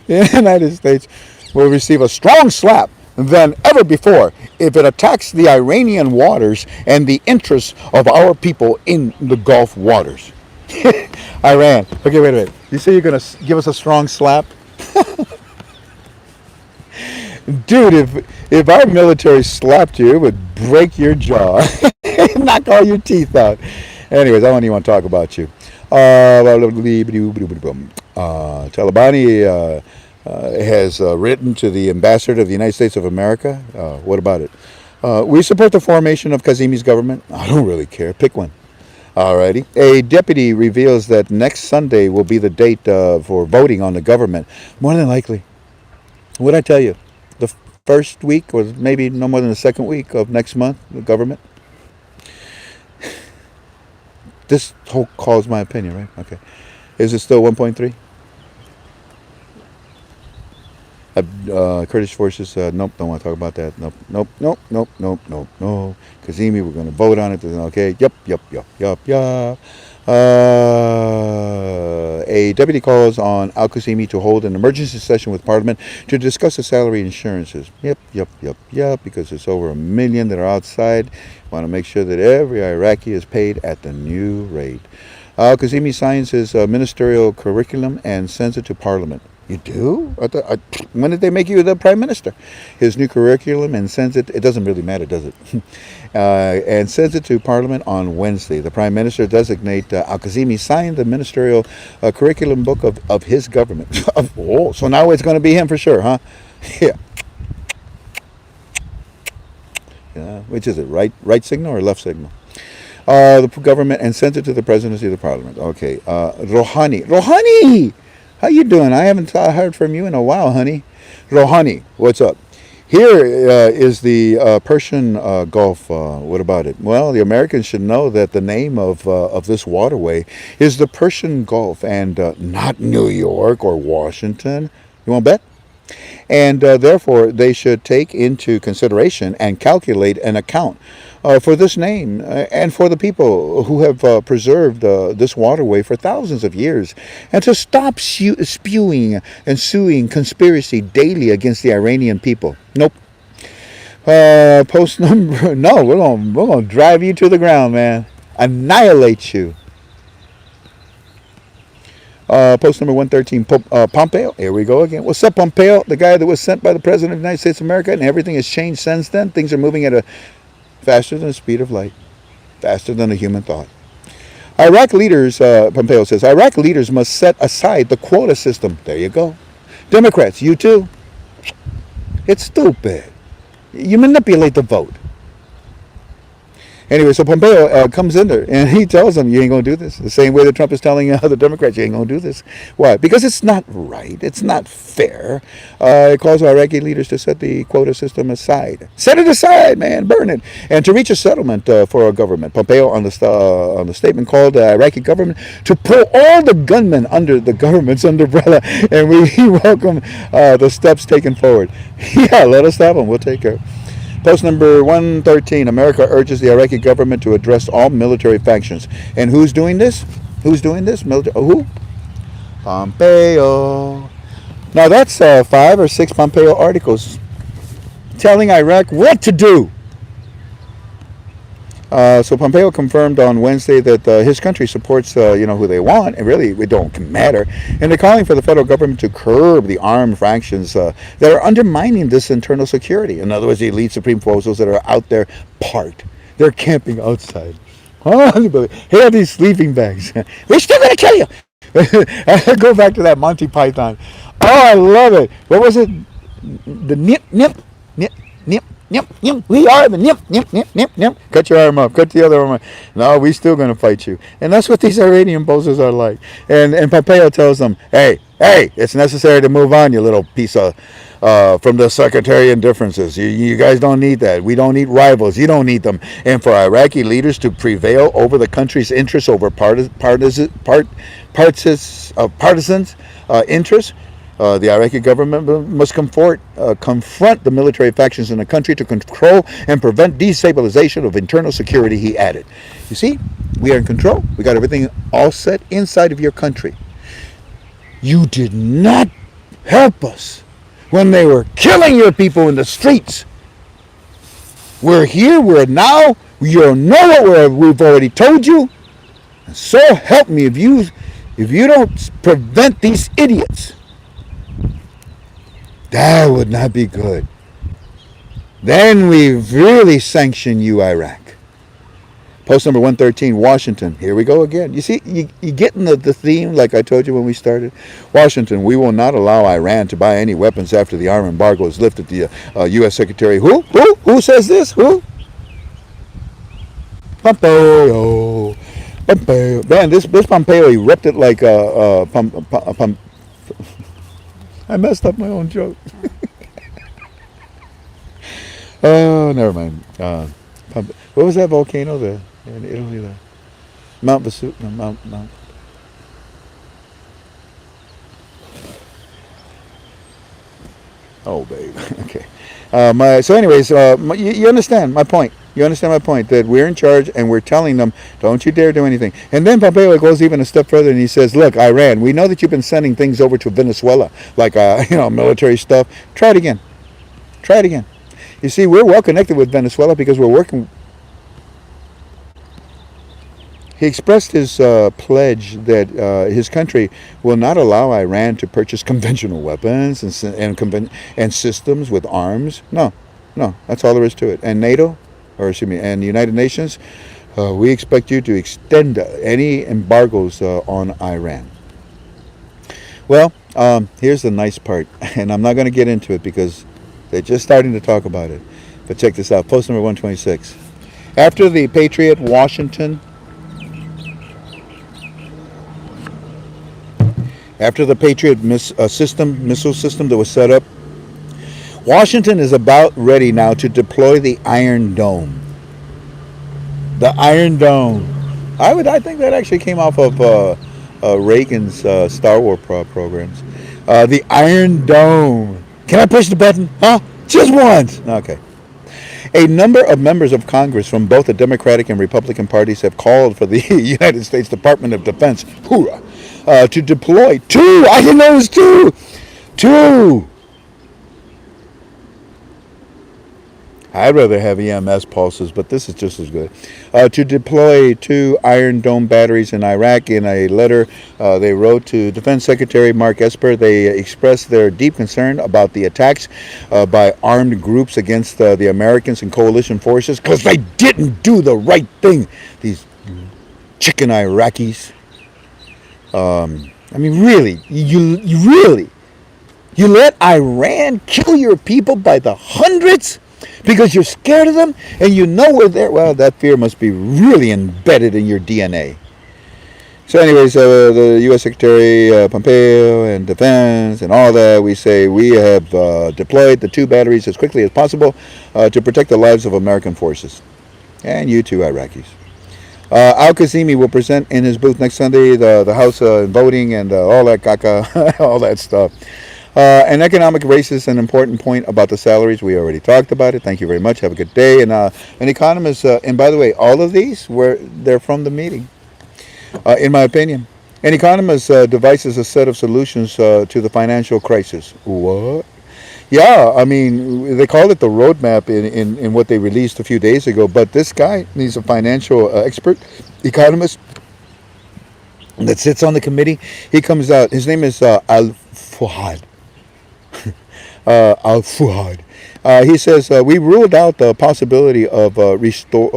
Speaker 1: United States will receive a strong slap than ever before if it attacks the Iranian waters and the interests of our people in the Gulf waters. Iran. Okay, wait a minute. You say you're going to give us a strong slap? Dude, if our military slapped you, it would break your jaw, knock all your teeth out. Anyways, I don't even want to talk about you. Talibani has written to the ambassador of the United States of America. What about it? We support the formation of Kazemi's government. I don't really care. Pick one. Alrighty. A deputy reveals that next Sunday will be the date for voting on the government. More than likely. What'd I tell you? The first week, or maybe no more than the second week of next month, the government. This whole call is my opinion, right? Okay. Is it still 1.3? Kurdish forces, nope, don't want to talk about that. Nope. Kazemi, we're going to vote on it. Okay, yep. A deputy calls on Al-Qasimi to hold an emergency session with Parliament to discuss the salary insurances. Yep, because it's over 1 million that are outside. Want to make sure that every Iraqi is paid at the new rate. Al-Qasimi signs his ministerial curriculum and sends it to Parliament. You do? When did they make you the prime minister? His new curriculum and sends it. It doesn't really matter, does it? And sends it to Parliament on Wednesday. The prime minister designate Al-Qasimi signed the ministerial curriculum book of his government. Oh, so now it's going to be him for sure, huh? Yeah. Which is it? Right signal or left signal? The government and sends it to the presidency of the Parliament. Okay. Rouhani. How you doing? I haven't heard from you in a while, honey. Rouhani, what's up? Here is the Persian Gulf. What about it? Well, the Americans should know that the name of this waterway is the Persian Gulf and not New York or Washington. You want to bet? And therefore, they should take into consideration and calculate an account for this name and for the people who have preserved this waterway for thousands of years, and to stop spewing and suing conspiracy daily against the Iranian people. Nope. Post number. No, we're gonna drive you to the ground, man. Annihilate you. Post number 113. Pompeo. Here we go again. What's up, Pompeo? The guy that was sent by the President of the United States of America, and everything has changed since then. Things are moving at a faster than the speed of light, faster than a human thought. Iraq leaders, Pompeo says, Iraq leaders must set aside the quota system. There you go. Democrats, you too. It's stupid. You manipulate the vote. Anyway, so Pompeo comes in there and he tells them, you ain't going to do this. The same way that Trump is telling the Democrats, you ain't going to do this. Why? Because it's not right. It's not fair. It calls Iraqi leaders to set the quota system aside. Set it aside, man. Burn it. And to reach a settlement for our government. Pompeo on the statement called the Iraqi government to pull all the gunmen under the government's umbrella. And we welcome the steps taken forward. Yeah, let us have them. We'll take care. Post number 113. America urges the Iraqi government to address all military factions. And who's doing this? Who's doing this? Who? Pompeo. Now that's 5 or 6 Pompeo articles telling Iraq what to do. So Pompeo confirmed on Wednesday that his country supports, who they want, and really it don't matter. And they're calling for the federal government to curb the armed factions that are undermining this internal security. In other words, the elite supreme forces that are out there parked. They're camping outside. Here are these sleeping bags. We're still going to kill you. I go back to that Monty Python. Oh, I love it. What was it? The nip. We are the nip. Cut your arm up. Cut the other arm up. No, we still going to fight you. And that's what these Iranian bozos are like. And Pompeo tells them, hey, it's necessary to move on, you little piece of, from the sectarian differences. You guys don't need that. We don't need rivals. You don't need them. And for Iraqi leaders to prevail over the country's interests over partisans' interests, the Iraqi government must confront the military factions in the country to control and prevent destabilization of internal security, he added. You see, we are in control. We got everything all set inside of your country. You did not help us when they were killing your people in the streets. We're here, we're now. You know what we've already told you. And so help me if you don't prevent these idiots. That would not be good. Then we really sanction you, Iraq. Post number 113, Washington. Here we go again. You see, you getting the theme like I told you when we started? Washington, we will not allow Iran to buy any weapons after the arm embargo is lifted. The U.S. Secretary, who says this? Who? Pompeo. Man, this Pompeo erupted like I messed up my own joke. Oh, never mind. What was that volcano there in Italy? There, Mount Vesuvius. No, Mount. Oh, babe. Okay. So, anyways, you understand my point. You understand my point that we're in charge and we're telling them, don't you dare do anything. And then Pompeo goes even a step further and he says, look, Iran, we know that you've been sending things over to Venezuela, like military stuff. Try it again. You see, we're well connected with Venezuela because we're working. He expressed his pledge that his country will not allow Iran to purchase conventional weapons and systems with arms. No, that's all there is to it. And NATO, and the United Nations, we expect you to extend any embargoes on Iran. Well, here's the nice part, and I'm not going to get into it because they're just starting to talk about it. But check this out, post number 126. After the Patriot Washington, after the Patriot missile system that was set up, Washington is about ready now to deploy the Iron Dome. The Iron Dome. I think that actually came off of Reagan's Star Wars programs. The Iron Dome. Can I push the button? Huh? Just once. Okay. A number of members of Congress from both the Democratic and Republican parties have called for the United States Department of Defense, to deploy two. I didn't know it was two. I'd rather have EMS pulses, but this is just as good. To deploy 2 Iron Dome batteries in Iraq. In a letter they wrote to Defense Secretary Mark Esper, they expressed their deep concern about the attacks by armed groups against the Americans and coalition forces because they didn't do the right thing. These chicken Iraqis. I mean, really, you let Iran kill your people by the hundreds because you're scared of them and you know we're there. Well, that fear must be really embedded in your DNA. So, anyways, the U.S. Secretary Pompeo and Defense and all that, we say we have deployed the 2 batteries as quickly as possible to protect the lives of American forces. And you too, Iraqis. Al Kazimi will present in his booth next Sunday the House voting and all that caca, all that stuff. And economic race is an important point about the salaries. We already talked about it. Thank you very much. Have a good day. And an economist, and by the way, all of these they're from the meeting, in my opinion. An economist devises a set of solutions to the financial crisis. What? Yeah, I mean, they call it the roadmap in what they released a few days ago. But this guy, he's a financial expert, economist that sits on the committee. He comes out. His name is Al Fuhad. Al Fuhad. He says we ruled out the possibility of resorting.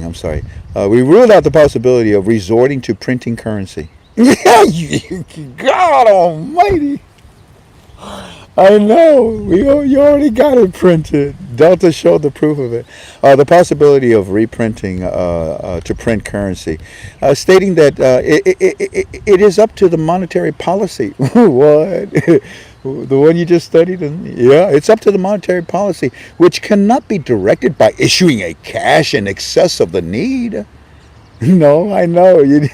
Speaker 1: I'm sorry. We ruled out the possibility of resorting to printing currency. God Almighty! I know. You already got it printed. Delta showed the proof of it. The possibility of reprinting to print currency, stating that it is up to the monetary policy. What? The one you just studied? Yeah, it's up to the monetary policy, which cannot be directed by issuing a cash in excess of the need. No, I know. You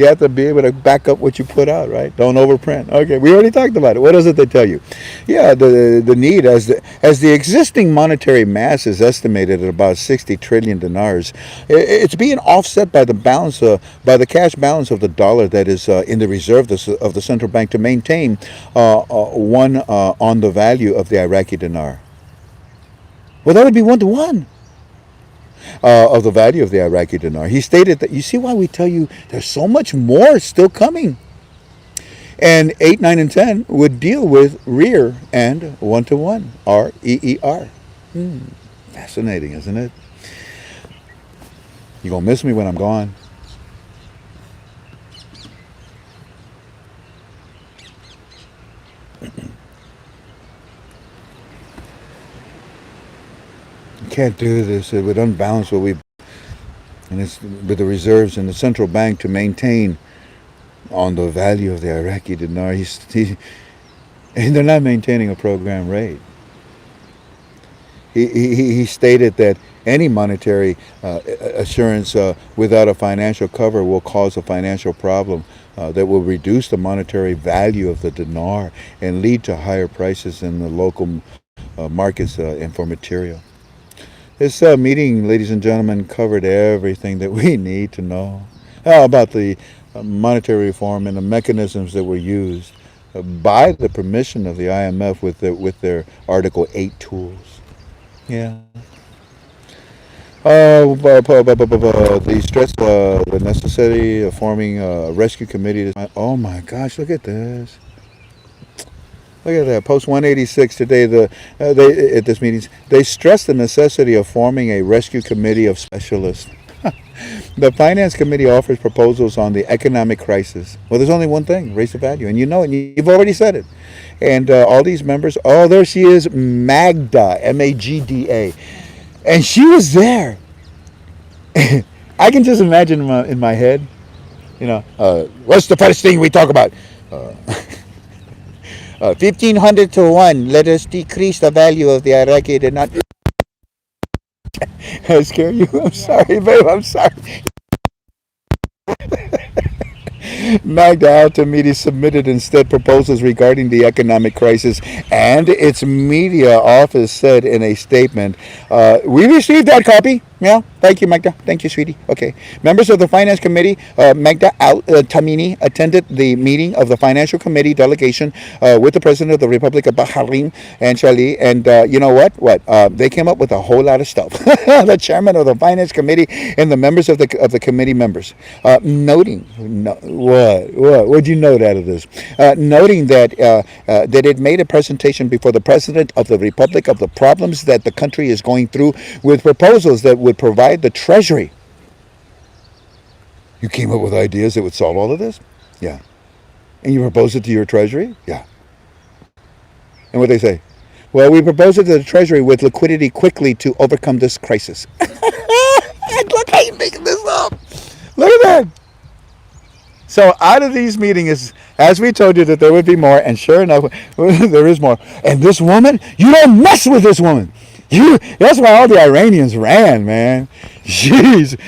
Speaker 1: have to be able to back up what you put out, right? Don't overprint. Okay, we already talked about it. What else did they tell you? Yeah, the need as the existing monetary mass is estimated at about 60 trillion dinars. It's being offset by the by the cash balance of the dollar that is in the reserve of the central bank to maintain one on the value of the Iraqi dinar. Well, that would be 1 to 1. Of the value of the Iraqi dinar. He stated that, you see why we tell you there's so much more still coming. And 8, 9, and 10 would deal with Reer and 1 to 1, REER. Fascinating, isn't it? You're going to miss me when I'm gone. Can't do this. It would unbalance what we, and it's with the reserves in the central bank to maintain on the value of the Iraqi dinar. And they're not maintaining a program rate. He stated that any monetary assurance without a financial cover will cause a financial problem that will reduce the monetary value of the dinar and lead to higher prices in the local markets and for material. This meeting, ladies and gentlemen, covered everything that we need to know about the monetary reform and the mechanisms that were used by the permission of the IMF with their Article 8 tools. Yeah. They stressed the necessity of forming a rescue committee. Oh my gosh, look at this. Look at that. Post 186 today. They at this meeting they stressed the necessity of forming a rescue committee of specialists. The Finance Committee offers proposals on the economic crisis. Well, there's only one thing: raise the value, and you know it. You've already said it. And all these members. Oh, there she is, Magda, Magda, and she was there. I can just imagine in my head. You know, what's the first thing we talk about? 1,500 to 1. Let us decrease the value of the Iraqi dinar. I scare you. I'm sorry, babe. I'm sorry. Magda Altamidi submitted instead proposals regarding the economic crisis, and its media office said in a statement, "We received that copy. Yeah, thank you, Magda. Thank you, sweetie. Okay. Members of the Finance Committee, Magda Tamini attended the meeting of the Financial Committee delegation with the President of the Republic of Bahrain and Charlie. And you know what? They came up with a whole lot of stuff. The chairman of the Finance Committee and the members of the committee members noting what'd you note out of this? Noting that it made a presentation before the President of the Republic of the problems that the country is going through with proposals that would provide the Treasury. You came up with ideas that would solve all of this? Yeah. And you proposed it to your Treasury? Yeah. And what they say? Well, we proposed it to the Treasury with liquidity quickly to overcome this crisis. Look how you making this up. Look at that. So out of these meetings, as we told you that there would be more, and sure enough, there is more. And this woman, you don't mess with this woman. That's why all the Iranians ran, man. Jeez.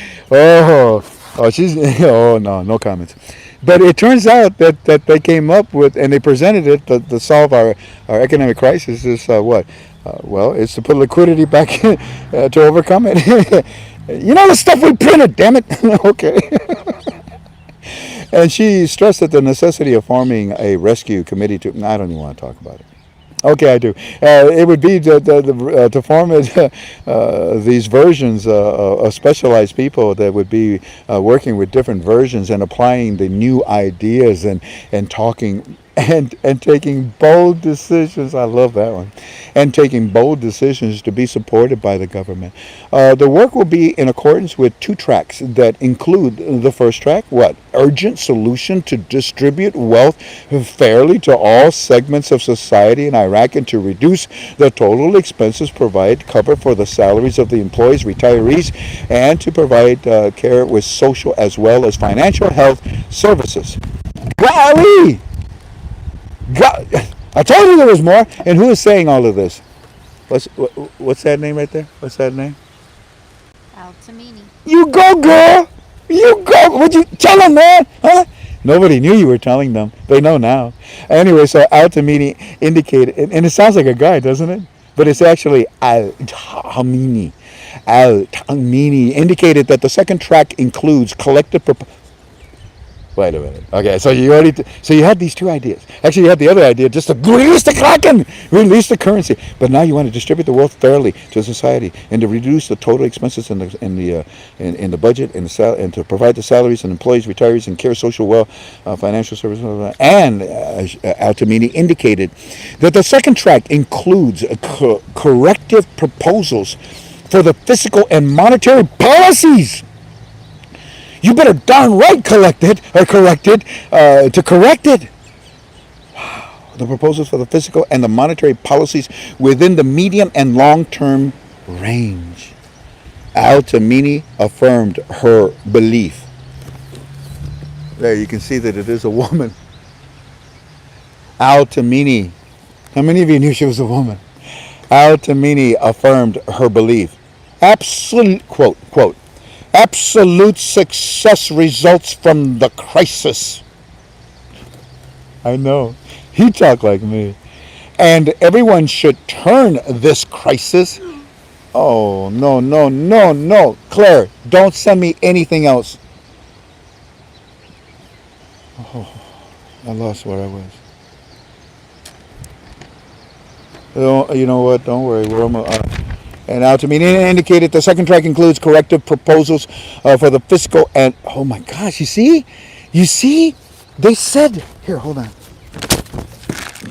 Speaker 1: She's, no comments. But it turns out that they came up with, and they presented it to solve our economic crisis is what? It's to put liquidity back in, to overcome it. You know the stuff we printed, damn it. Okay. And she stressed that the necessity of forming a rescue committee I don't even want to talk about it. Okay, I do. It would be to form these versions of specialized people that would be working with different versions and applying the new ideas and talking and taking bold decisions. I love that one. And taking bold decisions to be supported by the government. The work will be in accordance with 2 tracks that include the first track, what? Urgent solution to distribute wealth fairly to all segments of society in Iraq and to reduce the total expenses cover for the salaries of the employees, retirees, and to provide care with social as well as financial health services. Golly! God, I told you there was more. And who is saying all of this? What's that name right there? What's that name?
Speaker 2: Altamini.
Speaker 1: You go, girl. You go. Would you tell them, man? Huh? Nobody knew you were telling them. They know now. Anyway, so Altamini indicated, and it sounds like a guy, doesn't it? But it's actually Al-Hamini. Al-Hamini indicated that the second track includes collective Wait a minute. Okay, so you had these 2 ideas. Actually, you had the other idea just to release the Kraken, release the currency. But now you want to distribute the wealth fairly to society and to reduce the total expenses in the budget and to provide the salaries and employees, retirees, and care, social wealth, financial services. And Altamini indicated that the second track includes corrective proposals for the fiscal and monetary policies. You better darn right correct it to correct it. The proposals for the fiscal and the monetary policies within the medium and long-term range. Al-Tamini affirmed her belief. There, you can see that it is a woman. Al-Tamini. How many of you knew she was a woman? Al-Tamini affirmed her belief. Absolute, quote, absolute success results from the crisis. I know. He talked like me. And everyone should turn this crisis. Oh, no. Claire, don't send me anything else. Oh, I lost where I was. You know what? Don't worry. We're almost... And Altamini indicated the second track includes corrective proposals for the fiscal and... Oh my gosh, you see? They said... Here, hold on.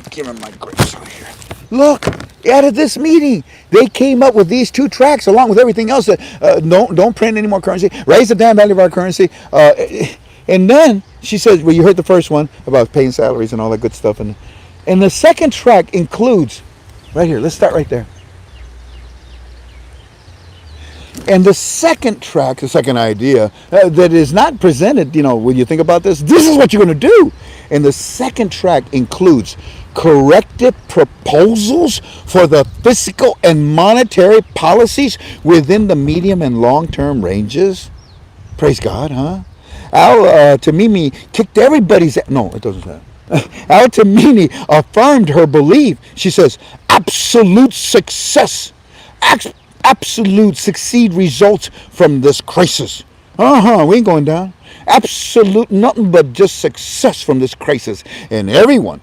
Speaker 1: Give me my grapes over here. Look, out of this meeting, they came up with these 2 tracks along with everything else. That don't print any more currency. Raise the damn value of our currency. And then she says, well, you heard the first one about paying salaries and all that good stuff. And the second track includes... Right here, let's start right there. And the second track, the second idea that is not presented, when you think about this is what you're going to do. And the second track includes corrective proposals for the fiscal and monetary policies within the medium and long-term ranges. Praise God, huh? Al-Tamimi kicked everybody's... No, it doesn't say that. Al-Tamimi affirmed her belief. She says, absolute success. absolute succeed results from this crisis. We ain't going down. Absolute nothing but just success from this crisis. And everyone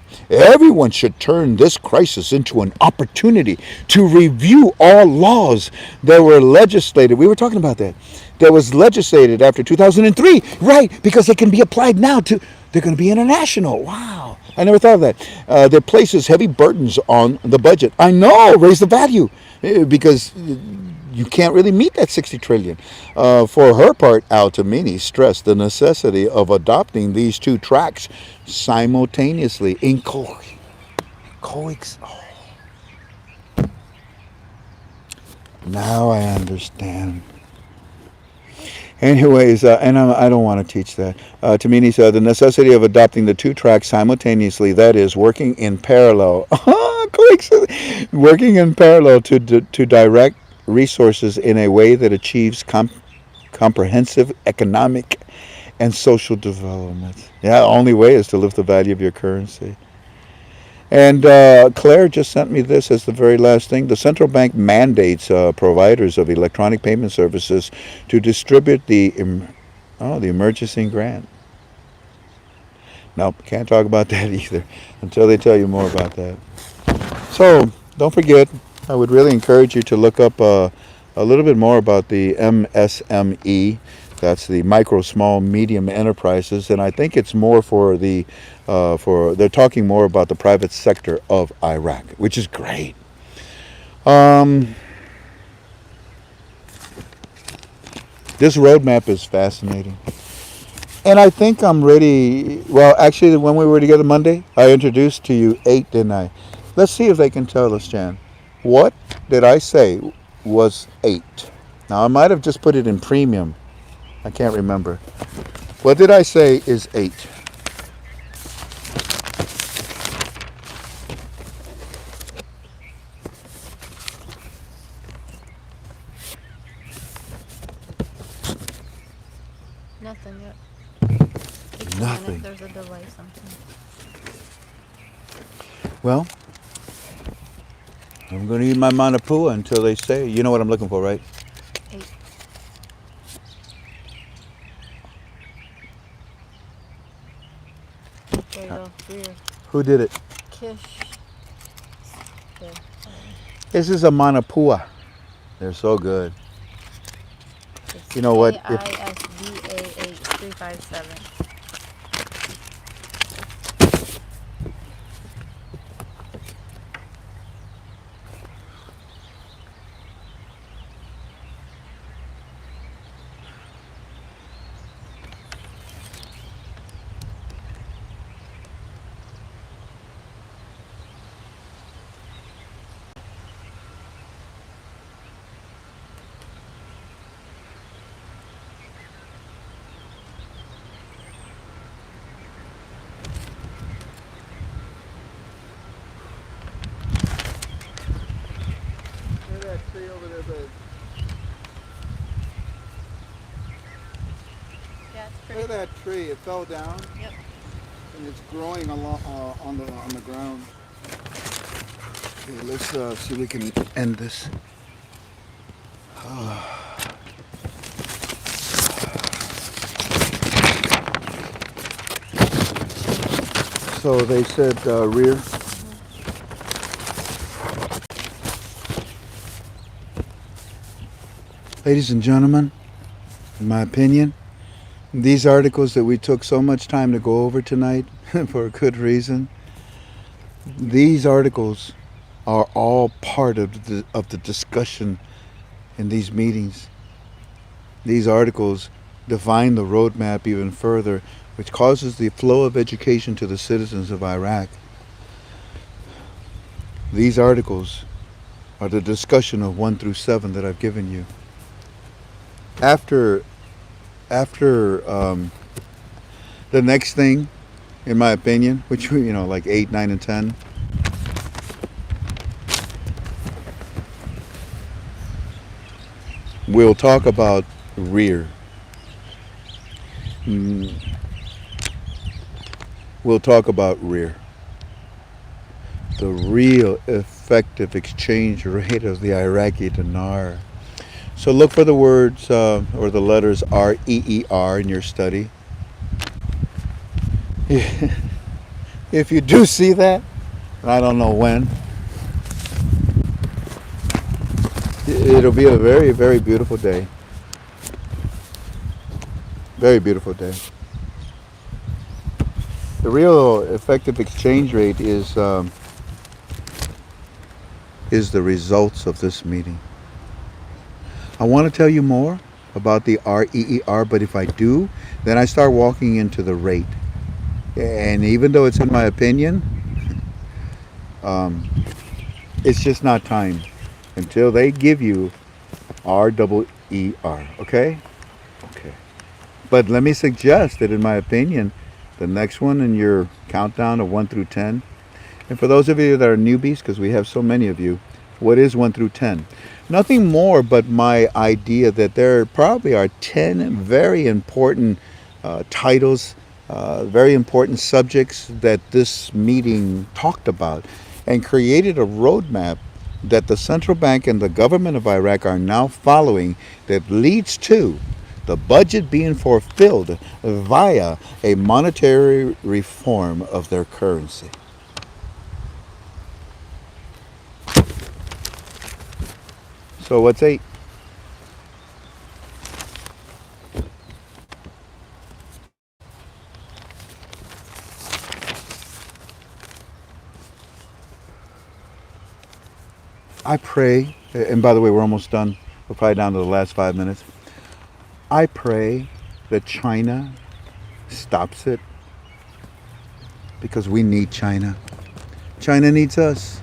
Speaker 1: should turn this crisis into an opportunity to review all laws that were legislated. We were talking about that. That was legislated after 2003. Right, because they can be applied now to, they're going to be international. Wow. I never thought of that. That places heavy burdens on the budget. I know, raise the value because you can't really meet that 60 trillion. For her part, Altamini stressed the necessity of adopting these two tracks simultaneously in coex. Oh, now I understand. Anyways, and I don't want to teach that. Tamini said the necessity of adopting the two tracks simultaneously, that is, working in parallel. Working in parallel to direct resources in a way that achieves comprehensive economic and social development. Yeah, the only way is to lift the value of your currency. And Claire just sent me this as the very last thing. The central bank mandates providers of electronic payment services to distribute the emergency grant. Nope, can't talk about that either until they tell you more about that. So don't forget, I would really encourage you to look up a little bit more about the MSME. That's the micro, small, medium enterprises, and I think it's more for the they're talking more about the private sector of Iraq, which is great. This roadmap is fascinating, and I think I'm ready. Well, actually, when we were together Monday, I introduced to you 8, didn't I? Let's see if they can tell us, Jan. What did I say was 8? Now I might have just put it in premium. I can't remember. What did I say is 8?
Speaker 2: Nothing yet.
Speaker 1: Nothing.
Speaker 2: If there's a delay, something.
Speaker 1: Well, I'm going to eat my manapua until they say. You know what I'm looking for, right?
Speaker 2: 8. There you go. Reer.
Speaker 1: Who did it?
Speaker 2: Kish. There.
Speaker 1: This is a manapua. They're so good.
Speaker 2: It's
Speaker 1: You know what?
Speaker 2: ISBA 8357.
Speaker 1: Look at that tree over there, babe.
Speaker 2: Yeah, it's
Speaker 1: Look
Speaker 2: pretty.
Speaker 1: at that tree. It fell down.
Speaker 2: Yep.
Speaker 1: And it's growing along on the ground. Okay, let's see if we can end this. So they said Reer. Ladies and gentlemen, in my opinion, these articles that we took so much time to go over tonight for a good reason, these articles are all part of the discussion in these meetings. These articles define the roadmap even further, which causes the flow of education to the citizens of Iraq. These articles are the discussion of 1 through 7 that I've given you. After the next thing, in my opinion, which like 8, 9, and 10, we'll talk about Reer. We'll talk about Reer. The real effective exchange rate of the Iraqi dinar. So look for the words or the letters REER in your study. If you do see that, I don't know when, it'll be a very, very beautiful day. Very beautiful day. The real effective exchange rate is the results of this meeting. I want to tell you more about the REER, but if I do, then I start walking into the rate. And even though it's in my opinion, it's just not time until they give you REER. Okay? Okay. But let me suggest that, in my opinion, the next one in your countdown of 1 through 10, and for those of you that are newbies, because we have so many of you, what is 1 through 10? Nothing more but my idea that there probably are 10 very important titles, very important subjects that this meeting talked about and created a roadmap that the central bank and the government of Iraq are now following that leads to the budget being fulfilled via a monetary reform of their currency. So what's 8? I pray, and by the way, we're almost done. We're probably down to the last 5 minutes. I pray that China stops it because we need China. China needs us.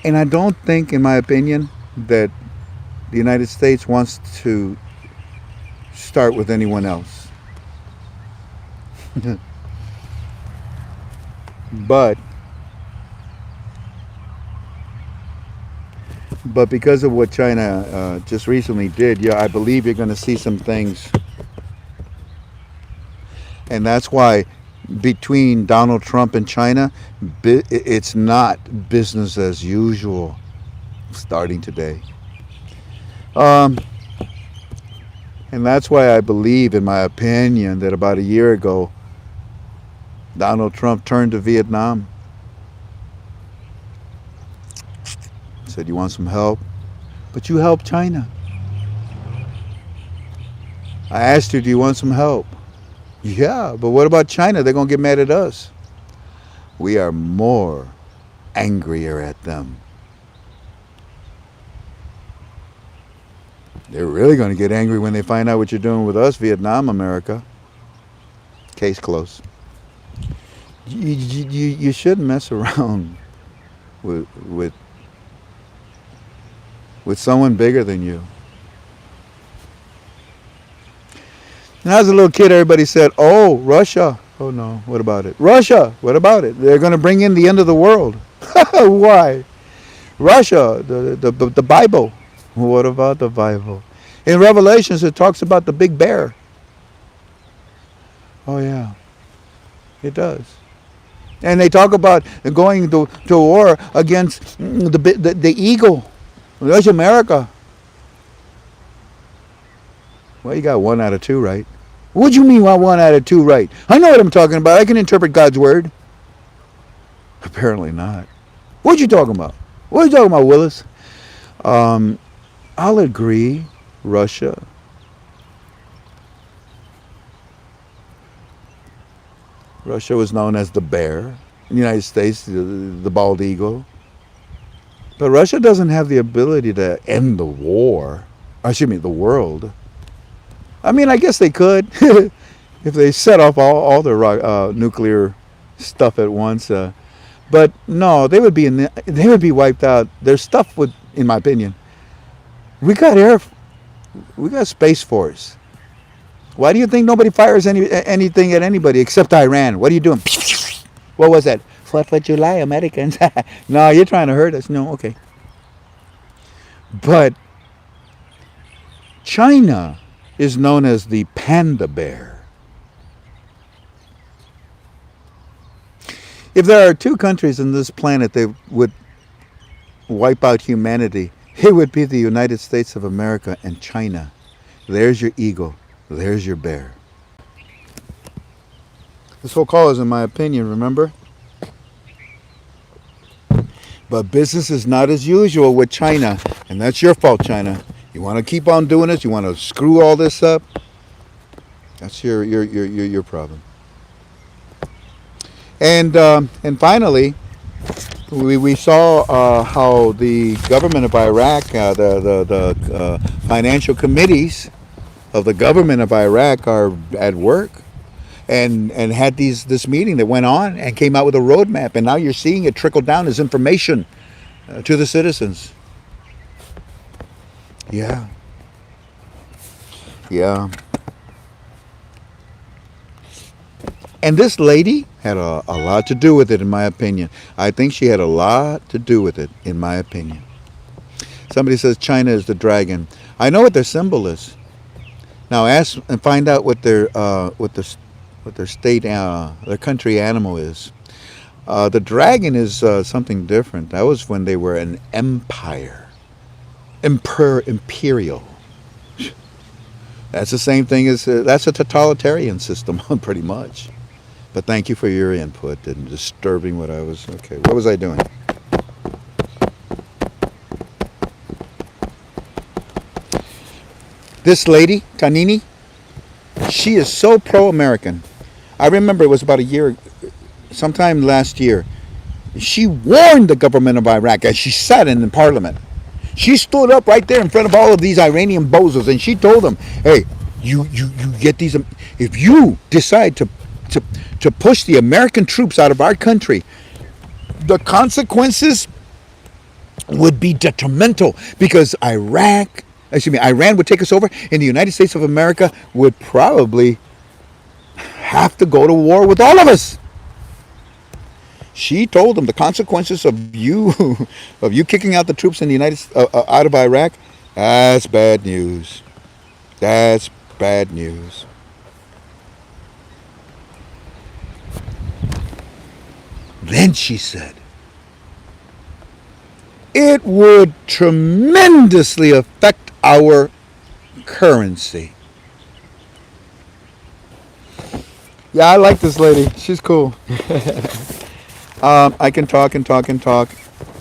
Speaker 1: And I don't think, in my opinion, that the United States wants to start with anyone else. But because of what China just recently did, yeah, I believe you're going to see some things. And that's why between Donald Trump and China, it's not business as usual starting today. And that's why I believe, in my opinion, that about a year ago, Donald Trump turned to Vietnam. Said, you want some help? But you help China. I asked her, do you want some help? Yeah, but what about China? They're going to get mad at us. We are more angrier at them. They're really going to get angry when they find out what you're doing with us, Vietnam, America. Case closed. You shouldn't mess around with someone bigger than you. And as a little kid, everybody said, oh, Russia. Oh, no. What about it? Russia. What about it? They're going to bring in the end of the world. Why? Russia, the Bible. What about the Bible? In Revelations, it talks about the big bear. Oh, yeah. It does. And they talk about going to war against the eagle. That's America. Well, you got 1 out of 2 right. What do you mean 1 out of 2 right? I know what I'm talking about. I can interpret God's word. Apparently not. What you talking about? What are you talking about, Willis? I'll agree. Russia. Russia was known as the bear. In the United States, the bald eagle. But Russia doesn't have the ability to end the war. The world. I mean, I guess they could if they set off all their nuclear stuff at once. But no, they would be wiped out. Their stuff would, in my opinion. We got Space Force. Why do you think nobody fires anything at anybody except Iran? What are you doing? What was that? 4th of July, Americans. No, you're trying to hurt us. No, okay. But China is known as the panda bear. If there are 2 countries on this planet that would wipe out humanity, it would be the United States of America and China. There's your eagle. There's your bear. This whole call is in my opinion, remember? But business is not as usual with China, and that's your fault, China. You want to keep on doing this? You want to screw all this up? That's your problem. And finally, we saw how the government of Iraq, the financial committees of the government of Iraq are at work, and had this meeting that went on and came out with a roadmap, and now you're seeing it trickle down as information to the citizens. Yeah. Yeah. And this lady had a lot to do with it, in my opinion. I think she had a lot to do with it, in my opinion. Somebody says China is the dragon. I know what their symbol is. Now ask and find out what their state, their country animal is. The dragon is something different. That was when they were an empire, imperial. That's the same thing as that's a totalitarian system, pretty much. But thank you for your input and disturbing what I was. Okay, what was I doing? This lady, Kanini, she is so pro-American. I remember it was about a year, sometime last year. She warned the government of Iraq as she sat in the parliament. She stood up right there in front of all of these Iranian bozos and she told them, hey, you get these, if you decide to push the American troops out of our country, the consequences would be detrimental because Iran would take us over, and the United States of America would probably have to go to war with all of us. She told them the consequences of you kicking out the troops in the out of Iraq. That's bad news. That's bad news. Then she said, it would tremendously affect our currency. Yeah, I like this lady. She's cool. I can talk and talk and talk.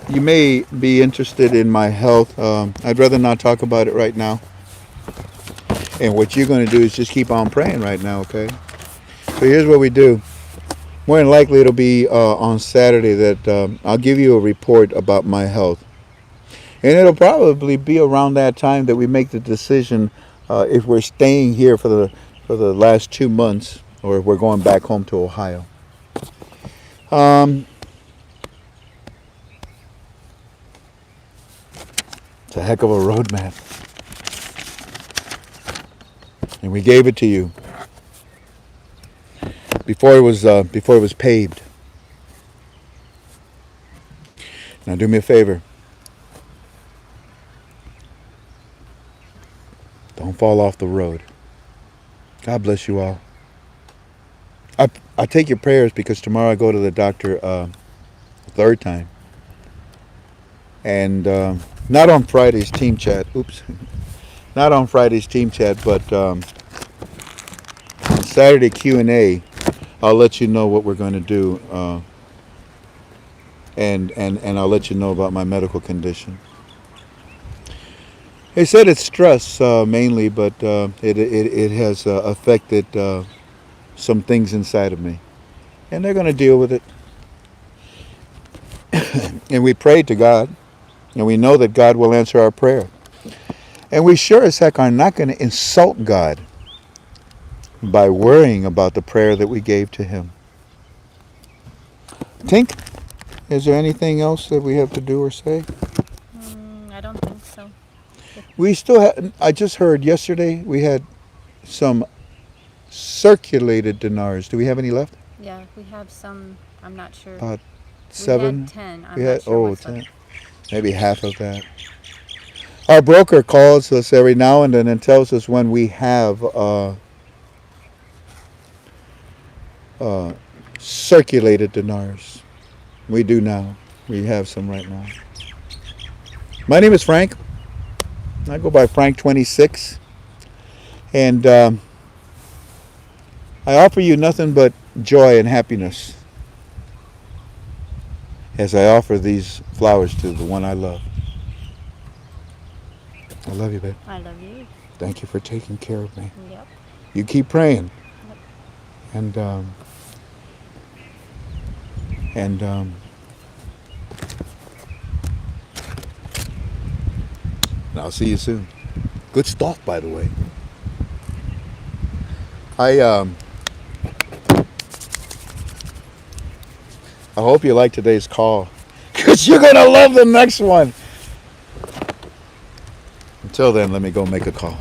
Speaker 1: You may be interested in my health. I'd rather not talk about it right now. And what you're going to do is just keep on praying right now, okay? So here's what we do. More than likely it'll be on Saturday that I'll give you a report about my health. And it'll probably be around that time that we make the decision if we're staying here for the last 2 months or if we're going back home to Ohio. It's a heck of a roadmap. And we gave it to you before it was paved. Now do me a favor. Don't fall off the road. God bless you all. I take your prayers because tomorrow I go to the doctor a third time. And not on Friday's team chat. Oops. Not on Friday's team chat, but on Saturday Q&A, I'll let you know what we're going to do. And I'll let you know about my medical condition. They said it's stress mainly, but it has affected some things inside of me. And they're going to deal with it. And we pray to God. And we know that God will answer our prayer. And we sure as heck are not going to insult God by worrying about the prayer that we gave to Him. Tink, is there anything else that we have to do or say?
Speaker 2: I don't think so.
Speaker 1: We still have, I just heard yesterday we had some circulated dinars. Do we have any left?
Speaker 2: Yeah, we have some. I'm not sure.
Speaker 1: About 7?
Speaker 2: We had 10. I'm not sure what's
Speaker 1: 10.
Speaker 2: left.
Speaker 1: Maybe half of that. Our broker calls us every now and then and tells us when we have circulated dinars. We do now. We have some right now. My name is Frank. I go by Frank26. And I offer you nothing but joy and happiness as I offer these flowers to the one I love. I love you, babe.
Speaker 2: I love you.
Speaker 1: Thank you for taking care of me.
Speaker 2: Yep.
Speaker 1: You keep praying.
Speaker 2: Yep.
Speaker 1: And I'll see you soon. Good stuff, by the way. I hope you like today's call, because you're gonna love the next one. Until then, let me go make a call.